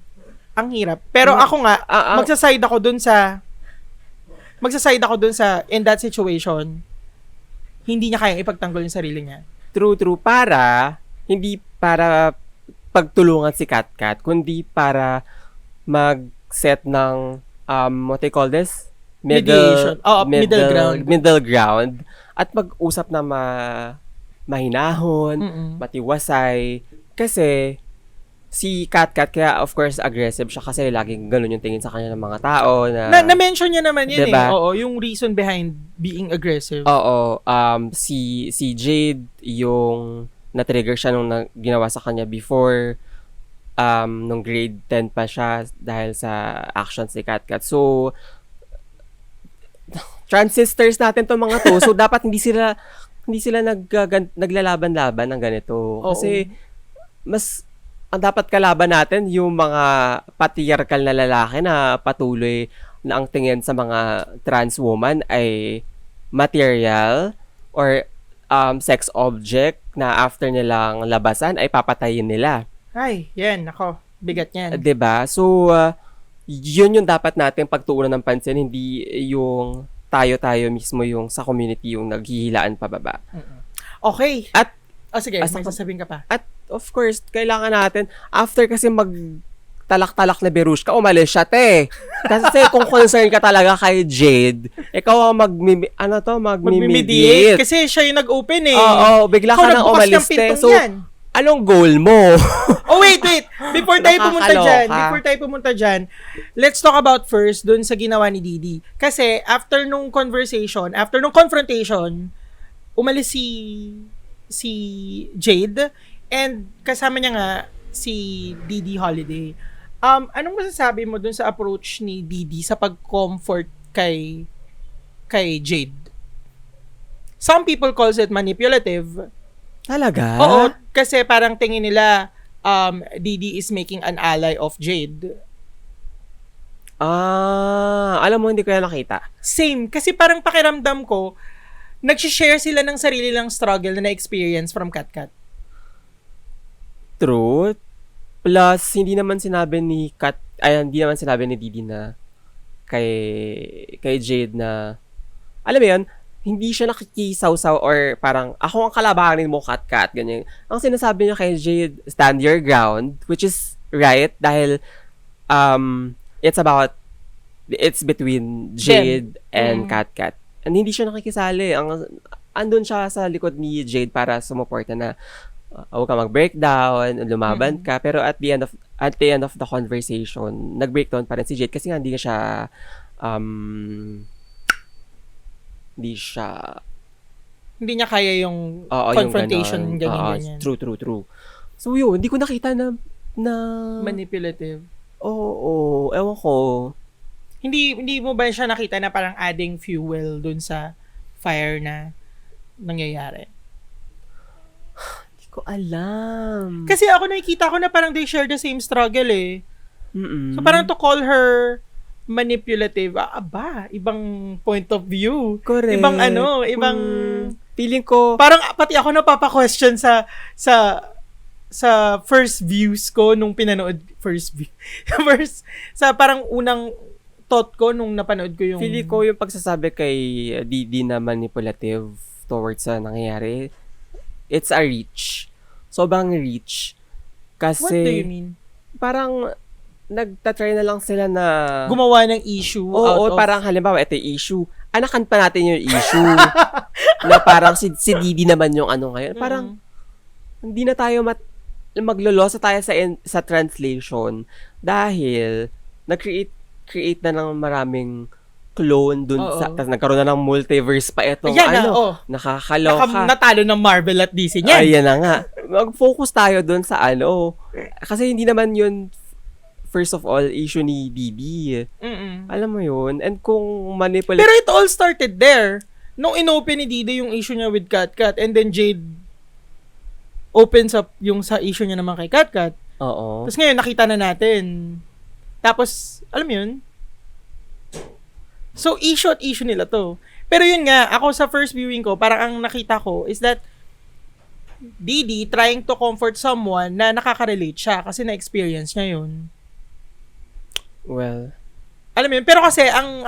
Ang hirap. Pero ako nga, magsaside ako dun sa, in that situation, hindi niya kayang ipagtanggol yung sarili niya. True. Hindi para pagtulungan si Katkat, kundi para mag-set ng, what they call this? Mediation. Middle ground. At mag-usap na mahinahon, matiwasay. Kasi, si Katkat, kaya of course aggressive siya kasi laging ganun yung tingin sa kanya ng mga tao na-mention niya naman yun diba? Oo, yung reason behind being aggressive. Oo. Si Jade, yung na-trigger siya nung ginawa sa kanya before nung grade 10 pa siya dahil sa actions ni Katkat. So, transistors natin tong mga to. So, dapat hindi sila naglalaban-laban ng ganito. Kasi, ang dapat kalaban natin yung mga patriarchal na lalaki na patuloy na ang tingin sa mga trans woman ay material or sex object na after nilang labasan ay papatayin nila. Ay, yan, nako, bigat yan. 'Di ba? So, yun yung dapat nating pagtuunan ng pansin, hindi yung tayo mismo yung sa community yung naghihilaan pababa. Okay. At sige, may sasabihin ka pa. At of course, kailangan natin, after kasi talak-talak na Berushka, umalis siya, te. Kasi kung concerned ka talaga kay Jade, ikaw ang mag-mediate. Kasi siya yung nag-open Oo, bigla ka nang umalis, te. So, anong goal mo? wait. Before tayo pumunta dyan, let's talk about first dun sa ginawa ni Didi. Kasi after nung confrontation, umalis si Jade and kasama niya nga si Didi Holiday. Anong masasabi mo dun sa approach ni Didi sa pag-comfort kay Jade? Some people calls it manipulative. Talaga? Oo, kasi parang tingin nila Didi is making an ally of Jade. Alam mo, hindi ko yan nakita. Same, kasi parang pakiramdam ko nag-share sila ng sarili lang struggle na na-experience from Katkat. True. Plus, hindi naman sinabi ni Didi na kay Jade na, alam mo yun, hindi siya nakikisaw-saw or parang, ako ang kalabanin mo, Katkat, ganyan. Ang sinasabi niya kay Jade, stand your ground, which is right, dahil it's between Jade and Katkat. And hindi siya nakikisali. Andun siya sa likod ni Jade para sumuporta na huwag ka mag-breakdown, lumaban ka. Pero at the end of the conversation, nag-breakdown pa rin si Jade kasi nga hindi siya hindi niya kaya yung confrontation, yung ganyan. True. So yun, hindi ko nakita na manipulative. Oo, ewan ko. Hindi mo ba siya nakita na parang adding fuel dun sa fire na nangyayari? Hindi ko alam. Kasi ako nakikita ko na parang they share the same struggle So parang to call her manipulative, ibang point of view. Correct. Ibang feeling ko parang pati ako napapa-question sa first views ko nung pinanood sa parang unang thought ko nung napanood ko yung feeling ko yung pagsasabi kay Didi na manipulative towards sa nangyayari, it's a reach. Sobrang reach. Kasi what do you mean? Parang nagtatry na lang sila na gumawa ng issue parang halimbawa ito yung issue, anakan pa natin yung issue na parang si Didi naman yung ngayon. Parang hindi na tayo maglolosa tayo sa translation dahil nag-create na ng maraming clone dun sa, tapos nagkaroon na ng multiverse pa itong nakakaloka. Natalo ng Marvel at DC niyan. Ayan na nga. Mag-focus tayo dun sa kasi hindi naman yun first of all, issue ni BB. Alam mo yun? And kung manipulate... Pero it all started there. Nung inopen ni Dida yung issue niya with Cat and then Jade opens up yung sa issue niya naman kay Cat. Oo. Tapos ngayon, nakita na natin. Tapos, alam mo yun? So, issue at issue nila to. Pero yun nga, ako sa first viewing ko, parang ang nakita ko is that Didi trying to comfort someone na nakaka-relate siya kasi na-experience niya yun. Well, alam mo yun, pero kasi ang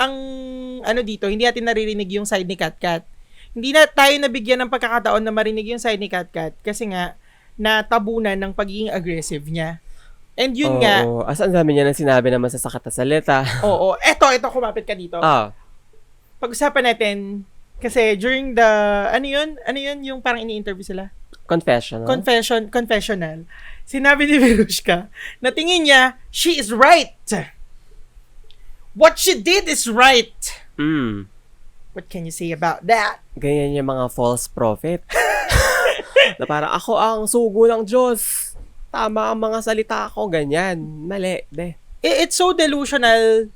ano dito, hindi natin naririnig yung side ni Cat. Hindi na tayo nabigyan ng pagkakataon na marinig yung side ni Cat kasi nga natabunan ng pagiging aggressive niya. And yun nga. Oo, asan dami niya nang sinabi na masasakit na salita. Oo, eto kumapit ka dito. Pag-usapan natin kasi during the ano yun yung parang ini-interview sila? Confessional. Sinabi ni Verushka na tingin niya she is right. What she did is right. What can you say about that? Ganyan yung mga false prophet. Na parang ako ang sugo ng Diyos. Tama ang mga salita ko. Ganyan. Mali. It's so delusional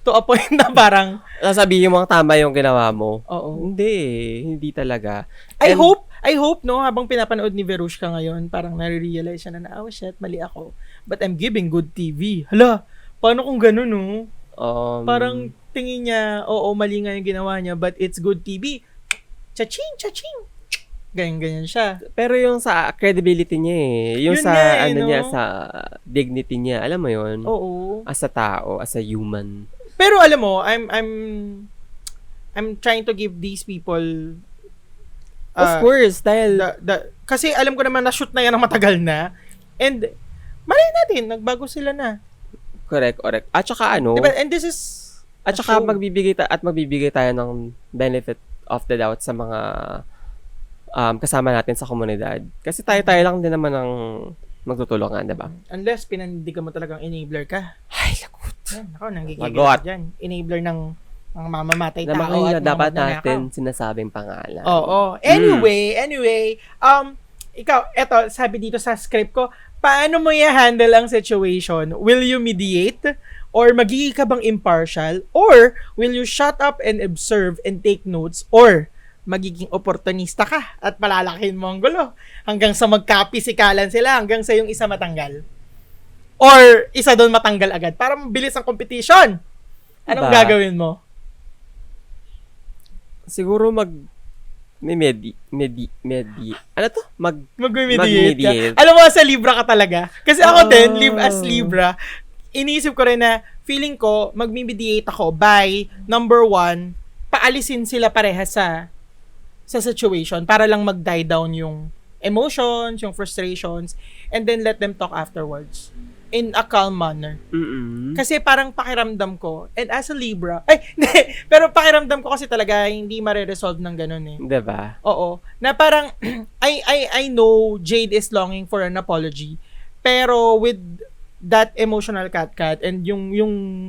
to a point na parang... Sasabihin mo tama yung ginawa mo. Oo. Hindi talaga. I hope, no, habang pinapanood ni Verushka ngayon, parang nare-realize siya na, oh shit, mali ako. But I'm giving good TV. Hala, paano kung gano'n, no? Parang tingin niya, mali nga yung ginawa niya, but it's good TV. Cha-ching! Ganyan siya. Pero yung sa credibility niya yung yun sa nga, niya, sa dignity niya, alam mo yun? Oo. As a tao, as a human. Pero alam mo, I'm trying to give these people of course, dahil kasi alam ko naman na shoot na yan ng matagal na. And malay natin, nagbago sila na. Correct. At saka diba? And this is at saka magbibigay tayo ng benefit of the doubt sa mga kasama natin sa komunidad. Kasi tayo lang din naman ang magtutulungan, diba? Unless pinandigan mo talagang enabler ka. Ay, lagot. Ako, nanggigigil ka dyan. Enabler ng mga mamamatay tao at mga dapat natin sinasabing pangalan. Oo. Anyway, ikaw, eto, sabi dito sa script ko, paano mo i-handle ang situation? Will you mediate? Or magiging ka bang impartial? Or will you shut up and observe and take notes? Or magiging oportunista ka at palalakin mo ang gulo hanggang sa magkapisikalan sila, hanggang sa yung isa matanggal? Or isa doon matanggal agad para mabilis ang competition? Anong gagawin mo? Siguro mag-mediate. Mag-mediate ka? Alam mo, sa Libra ka talaga. Kasi ako din, live as Libra, iniisip ko rin na feeling ko, mag-mediate ako by, number 1, paalisin sila parehas sa situation para lang mag-die down yung emotions, yung frustrations, and then let them talk afterwards in a calm manner. Kasi parang pakiramdam ko, and as a Libra, pero pakiramdam ko kasi talaga hindi mare-resolve ng ganun eh. Diba? Oo. Na parang, I know Jade is longing for an apology, pero with that emotional cat and yung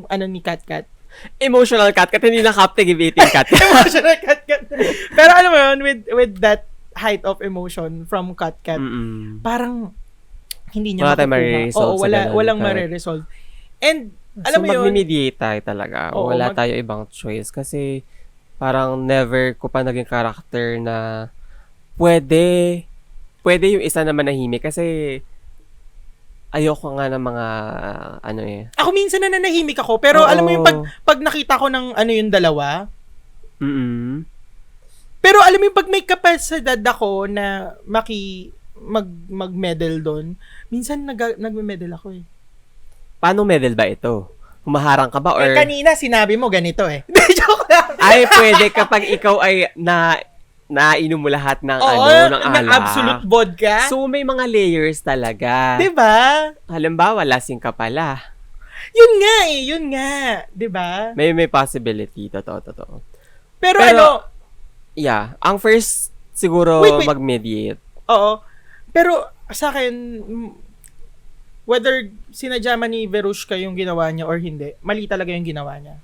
ano ni cat, emotional cat, hindi na captivating cat. Emotional cat. Pero alam mo yun, with that height of emotion from cat, parang hindi niya makukuha. Walang mare-resolve. And, alam mo yun, mag-mediate tayo talaga. Wala tayo ibang choice. Kasi, parang never ko pa naging character na pwede yung isa na manahimik. Kasi, ayoko nga ng mga, Ako minsan na nanahimik ako, pero alam mo yung pag nakita ko ng yung dalawa, pero alam mo yung pag may kapasidad ako na mag-medal doon, minsan nagme-medal ako eh. Paano medal ba ito? Humaharang ka ba? Or... kanina sinabi mo ganito eh. Joke lang. Ay, pwede kapag ikaw ay nainom mo lahat ng ng alak. Absolute vodka. So, may mga layers talaga. Diba? Halimbawa, lasing ka pala. Yun nga. Diba? May possibility. Totoo. Pero yeah. Ang first, siguro, mag-mediate. Oo. Pero, sa akin, whether sinadya man ni Verushka yung ginawa niya or hindi, mali talaga yung ginawa niya.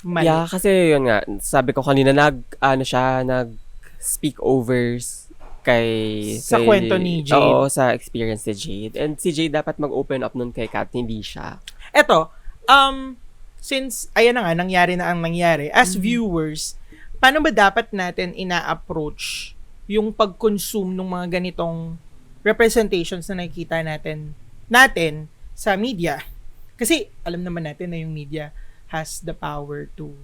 mali. Yeah, kasi yun nga, sabi ko kanina, nag-speak overs Sa kwento ni Jade. Oo, sa experience ni Jade. And si Jade dapat mag-open up nun kay Kat, hindi siya. Eto, since, ayan na nga, nangyari na ang nangyari, as viewers, paano ba dapat natin ina-approach yung pag-consume ng mga ganitong representations na nakikita natin sa media? Kasi, alam naman natin na yung media has the power to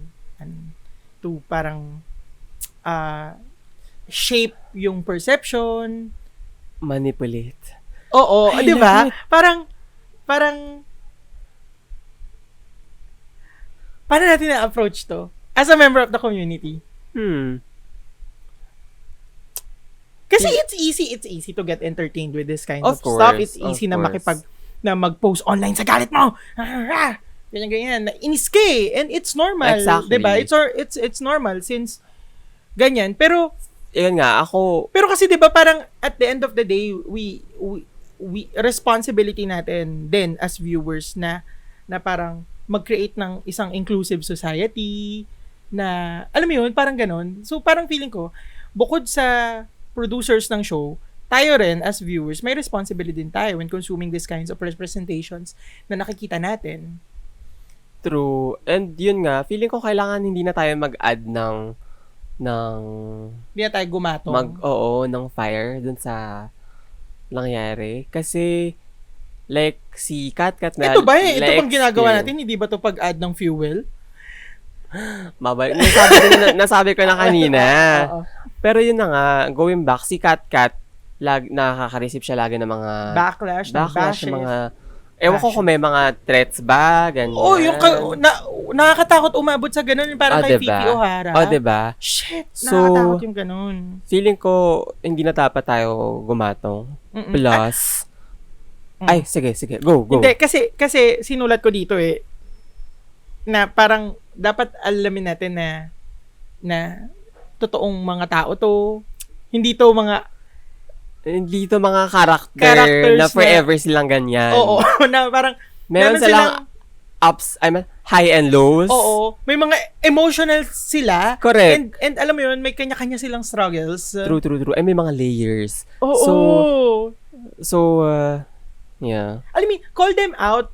parang shape yung perception. Manipulate. Oo, Ay, di ba? love it. Parang, paano natin na-approach to? As a member of the community. Kasi it's easy to get entertained with this kind of stuff. It's easy na mag-post online sa galit mo. Ganyan. Inis ka eh. And it's normal. Exactly. Diba? It's normal since ganyan. Pero, Yun nga, ako, pero kasi 'di ba parang at the end of the day we responsibility natin din as viewers na parang mag-create ng isang inclusive society na alam mo yun, parang ganon. So parang feeling ko bukod sa producers ng show, tayo rin as viewers may responsibility din tayo when consuming these kinds of representations na nakikita natin. true. And yun nga, feeling ko kailangan hindi na tayo mag-add ng Hindi na tayo gumatong. ng fire dun sa nangyari. Kasi, like, si Kat na... Ito ba eh? Ito bang ginagawa yun. natin? Hindi ba to pag-add ng fuel? Nasabi ko na kanina. Oo. Pero yun na nga, going back, si Kat, nakaka-receive siya lagi ng mga... Backlash ng mga... Ewan ko kung may mga threats ba, ganyan. Oh, yung nakakatakot umabot sa ganun, yung parang kay diba? Fifi O'Hara. Diba? Shit, So, nakakatakot yung ganun. Feeling ko, hindi na dapat tayo gumatong. Plus, sige, go. Hindi, kasi sinulat ko dito na parang dapat alamin natin na totoong mga tao to, hindi to mga characters na forever silang ganyan. Oo, na parang meron silang ups, high and lows. Oo, may mga emotional sila. Correct. And alam mo yun, may kanya-kanya silang struggles. True. Ay, may mga layers. Oo. So, yeah. Alam mo, call them out,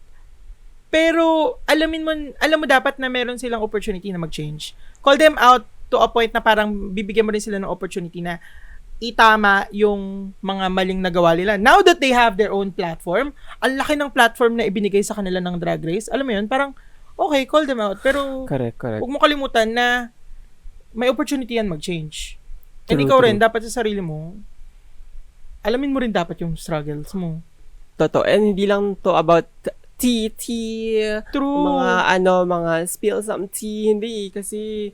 pero alam mo dapat na meron silang opportunity na mag-change. Call them out to a point na parang bibigyan mo rin sila ng opportunity na itama yung mga maling nagawa nila. Now that they have their own platform, ang laki ng platform na ibinigay sa kanila ng Drag Race, alam mo yun, parang, okay, call them out, pero correct. huwag mo kalimutan na may opportunity yan mag-change. And ikaw rin, dapat sa sarili mo, alamin mo rin dapat yung struggles mo. Totoo. And hindi lang to about tea. True. Mga spill some tea. Hindi, kasi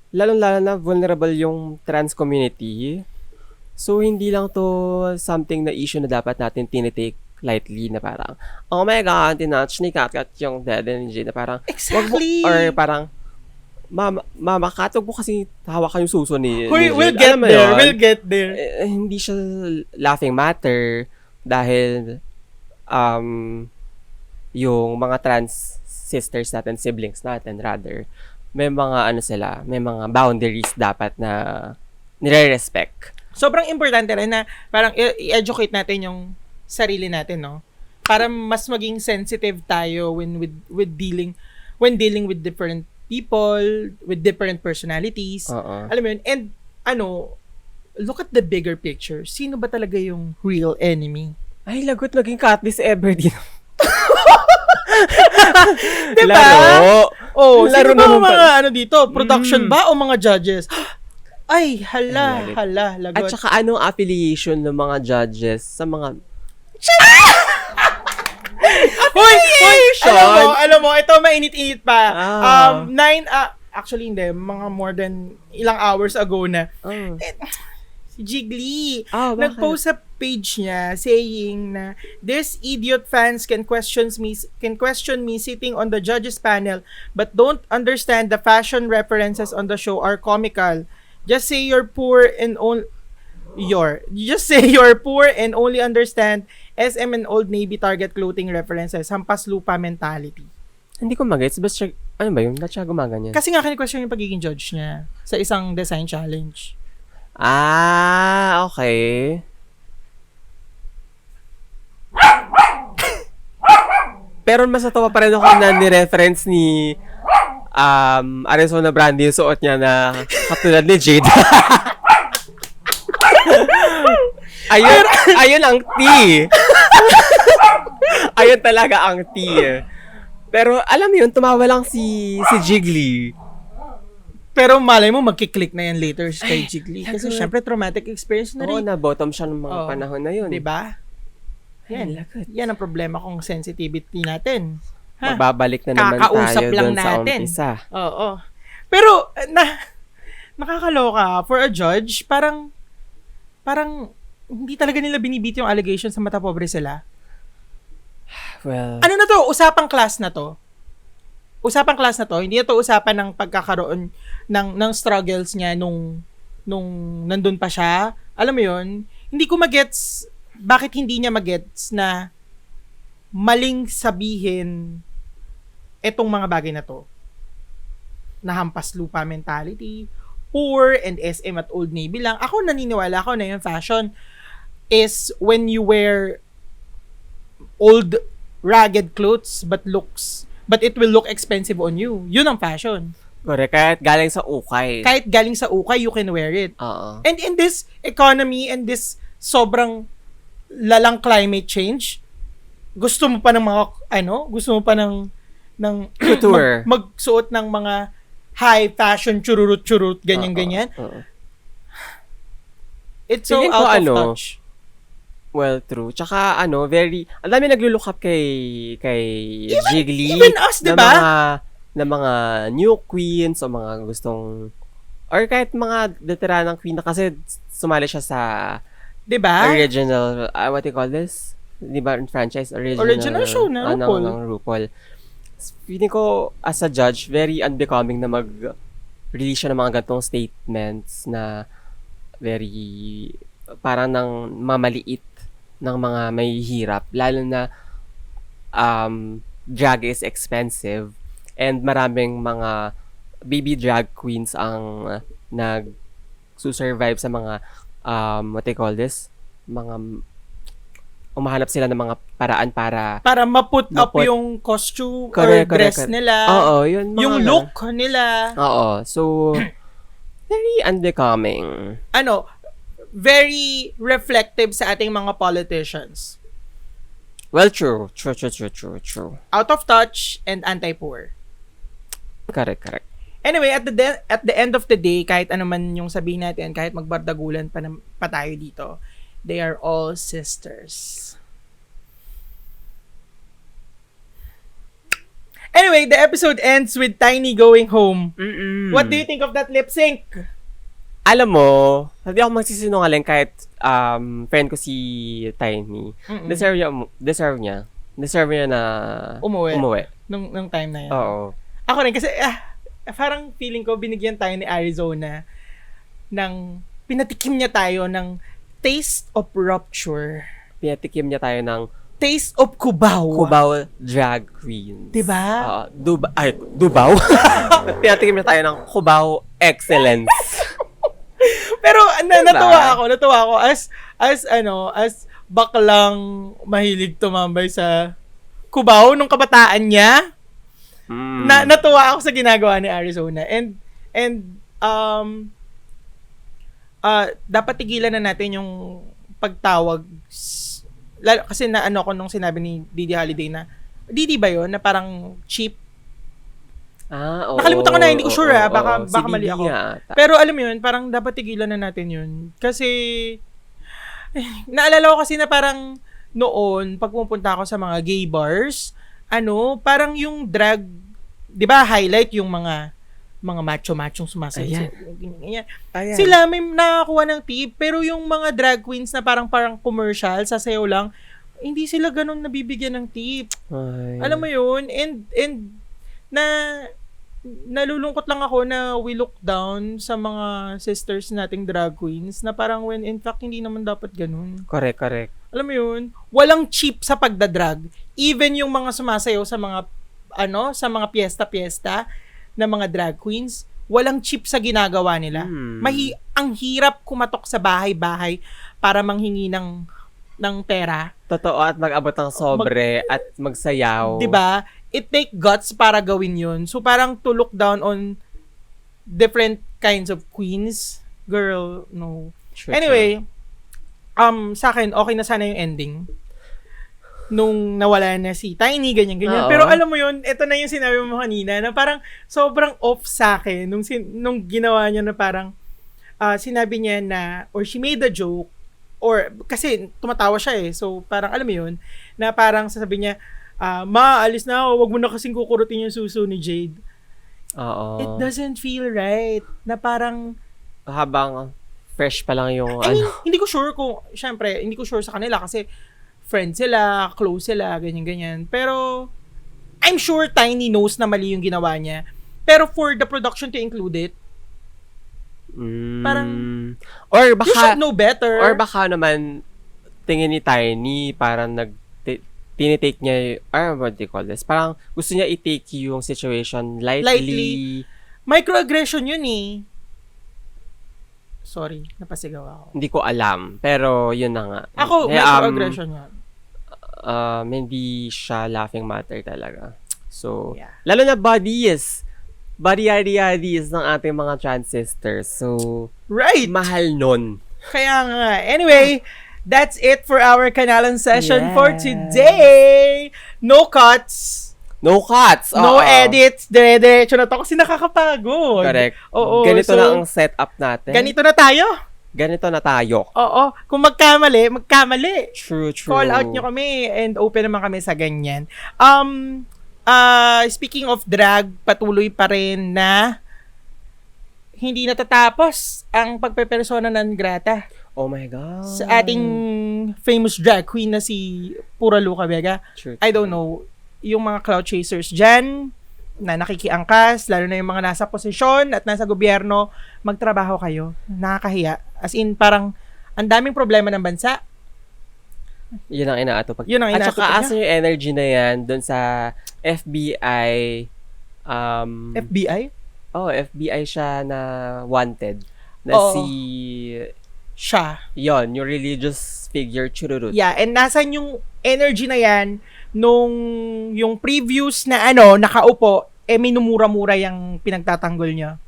lalong-lalo na vulnerable yung trans community. So, hindi lang to something na issue na dapat natin tinitake lightly na parang, oh my God, tinouch ni Kat yung dead energy na parang, exactly. Or parang, Mama Kat, huwag mo kasi hawakan yung suso ni We'll get there. Hindi siya laughing matter dahil yung mga trans sisters natin, siblings natin rather, may mga may mga boundaries dapat na nire-respect. Sobrang importante rin na parang i-educate natin yung sarili natin, no? Para mas maging sensitive tayo when dealing with different people, with different personalities. Alam mo yun? And look at the bigger picture. Sino ba talaga yung real enemy? Ay, lagot naging Katniss Everdeen. Diba? Laro. Sino ba mga dito? Production ba o mga judges? Ay, hala, lagot. At saka anong affiliation ng mga judges sa mga... Hoy, alam mo, ito mainit-init pa. Actually hindi, mga more than ilang hours ago na. Si Jiggly, nag-post sa page niya saying na this idiot fans can question me sitting on the judges panel but don't understand the fashion references on the show are comical. Just say you're poor and only understand SM and Old Navy Target clothing references. Hampas lupa mentality. Hindi ko magets. Basta Ano ba yun? Ba't siya gumaganyan? Kasi nga kini-question yung pagiging judge niya sa isang design challenge. Okay. Pero mas natawa pa rin ako na ni-reference ni Arizona Brandy yung suot niya na katulad ni Jade. ayun ang tea. Ayun talaga ang tea. Pero alam mo yun, tumawa lang si Jiggly. Pero malay mo, magkiklik na yan later kay Jiggly. Kasi syempre, traumatic experience na Oo, rin. na-bottom siya ng mga panahon na yun. Diba? Yan ang problema kung sensitivity natin. Magbabalik na naman Kakausap tayo lang dun sa natin. umpisa. Oo. Pero, nakakaloka. For a judge, parang, hindi talaga nila binibit yung allegation sa mata pobre sila. Well, Ano na to? Usapang class na to. Hindi na to usapan ng pagkakaroon ng struggles niya nung nandun pa siya. Alam mo yun? Hindi ko magets bakit hindi niya magets na maling sabihin etong mga bagay na to. Na hampas lupa mentality, poor and SM at Old Navy lang. Ako naniniwala ako na yung fashion is when you wear old ragged clothes but it will look expensive on you. Yun ang fashion. correct. Kahit galing sa ukay. Kahit galing sa ukay, you can wear it. Oo. And in this economy and this sobrang lalang climate change, gusto mo pa ng Couture. magsuot ng mga high fashion chururut ganyan. Oo. It's so Feeling ko, out of touch. Well, true. Tsaka, ang dami naglo-look up kay Jiggly. Even us, di ba? Na mga new queens o mga gustong, or kahit mga veteranang queen na kasi sumali siya sa Di ba? original, what do you call this? Di ba, franchise? Original show na RuPaul. Ng RuPaul. Feeling ko, as a judge, very unbecoming na mag-release siya ng mga gantong statements na very, parang ng mamaliit ng mga may hirap. Lalo na, drag is expensive and maraming mga baby drag queens ang nag-survive sa mga what they call this? Umahanap sila ng mga paraan para ma-put up Ma-put- yung costume Correct, or dress correct. nila. Oo, yun. Mga Yung look nila. Oo. So, very unbecoming. Very reflective sa ating mga politicians. Well, true. Out of touch and anti-poor. Correct. Anyway, at the end of the day, kahit ano man yung sabihin natin, kahit magbardagulan pa tayo dito, they are all sisters. Anyway, the episode ends with Tiny going home. What do you think of that lip sync? Alam mo, hindi ako magsisinungaling kahit friend ko si Tiny. Deserve niya na umuwi. Nung time na yan. Oo. Ako rin, kasi parang feeling ko binigyan tayo ni Arizona ng, pinatikim niya tayo ng taste of rupture. Pinatikim niya tayo ng Taste of Cubao. Cubao drag queens. Diba? Dubaw? Pinatikim niya tayo ng Cubao excellence. Pero Diba? natuwa ako as baklang mahilig tumambay sa Cubao nung kabataan niya. Natuwa ako sa ginagawa ni Arizona. And dapat tigilan na natin yung pagtawag kasi ko nung sinabi ni Didi Holiday na Didi ba yun? Na parang cheap. Oo. Nakalimutan ko na, hindi ko sure baka si mali Didi ako. nga. Pero alam mo yun, parang dapat tigilan na natin yun. Kasi naalala ko kasi na parang noon, pag pumunta ako sa mga gay bars, parang yung drag, 'di ba, highlight yung mga macho-machong sumasayaw. Ganyan. Sila may nakakuha ng tip, pero yung mga drag queens na parang commercial, sasayaw lang, hindi sila ganun nabibigyan ng tip. Ay. Alam mo yun? And nalulungkot lang ako na we look down sa mga sisters nating drag queens na parang when in fact hindi naman dapat ganun. Correct. Alam mo yun? Walang cheap sa pagdadrag. Even yung mga sumasayaw sa mga sa mga piyesta-piyesta ng mga drag queens, walang cheap sa ginagawa nila. Ang hirap kumatok sa bahay-bahay para manghingi ng pera. Totoo, at mag-abot ng sobre at magsayaw. 'Di ba? It take guts para gawin 'yun. So parang to look down on different kinds of queens, girl, no. True, Anyway, sa akin okay na sana yung ending nung nawala na si Tiny, ganyan. Oo. Pero alam mo yun, ito na yung sinabi mo kanina, na parang sobrang off sa akin nung ginawa niya na parang, sinabi niya na, or she made a joke, or, kasi tumatawa siya so parang alam mo yun, na parang sasabi niya, ma, alis na ako, wag mo na kasing kukurutin yung suso ni Jade. Oo. It doesn't feel right, na parang, Habang fresh pa lang yung I mean, hindi ko sure sa kanila kasi friends sila, close sila, ganyan-ganyan. Pero, I'm sure Tiny knows na mali yung ginawa niya. Pero for the production to include it, parang, or you baka, should know better. or baka naman, tingin ni Tiny, parang tinitake niya, or what do you call this? Parang gusto niya i-take yung situation lightly. Microaggression yun Sorry, napasigaw ako. Hindi ko alam, pero yun na nga. Ako, microaggression yun. Hindi siya laughing matter talaga. So, Yeah. lalo na body yadi-yadis ng ating mga trans sisters. So, Right! mahal nun. Kaya nga. Anyway, that's it for our Kanalan session for Yes. today. No cuts. No cuts. No Oo. edits. Dire-diretso na to kasi nakakapagod. Correct. Oo. Ganito so, na ang setup natin. Ganito na tayo. Ganito na tayo. Oo. Kung magkamali. True. Call out nyo kami and open naman kami sa ganyan. Speaking of drag, patuloy pa rin na hindi natatapos ang pagpepersona non grata Oh my God. sa ating famous drag queen na si Pura Luca Vega. True. I don't know, yung mga cloud chasers dyan na nakikiangkas, lalo na yung mga nasa posisyon at nasa gobyerno, magtrabaho kayo. Nakakahiya. As in, parang ang daming problema ng bansa. Yun ang inaatupag. Yun ang At inaatupag saka niya. asa yung energy na yan dun sa FBI. FBI? FBI siya na wanted. Na Oo. si... Siya. Yon, yung religious figure, Chururut. Yeah, and nasan yung energy na yan nung yung previous na nakaupo, minumura-mura yung pinagtatanggol niya.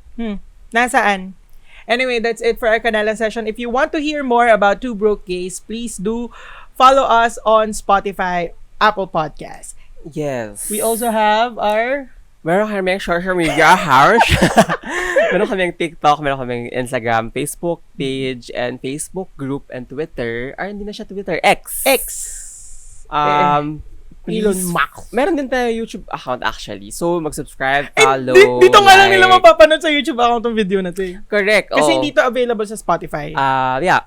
Nasaan? Anyway, that's it for our Kanalan session. If you want to hear more about Two Broke Gays, please do follow us on Spotify, Apple Podcasts. Yes. We also have our... Meron kaming social media house. Meron kaming TikTok, meron kaming Instagram, Facebook page, and Facebook group, and Twitter. Hindi na siya Twitter. X. Elon Please, Musk. meron din tayo YouTube account actually. So, mag-subscribe, Eh, follow, dito nga lang nila like. mapapanood sa YouTube account ng video na to. Correct. Kasi oo. hindi to available sa Spotify.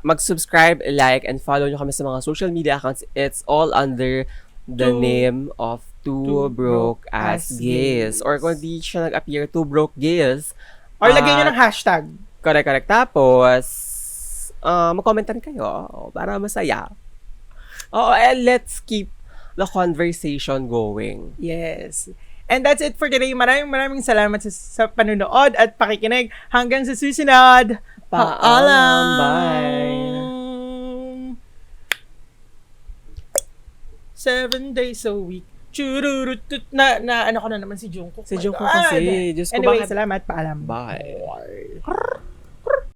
Mag-subscribe, like, and follow nyo kami sa mga social media accounts. It's all under the name of Two Broke As Gays. Or kung di siya nag-appear, Two Broke Gays. Or lagyan nyo ng hashtag. Correct. Tapos, mag-comment rin kayo para masaya. And let's keep the conversation going. Yes. And that's it for today. Maraming salamat sa panunood at pakikinig. Hanggang sa susunod. Paalam. Bye. 7 days a week. Chururutut. Ano ko na naman si Jungkook. Si My Jungkook God. kasi. Diyos ko, Anyway, bakit? salamat. Paalam. Bye.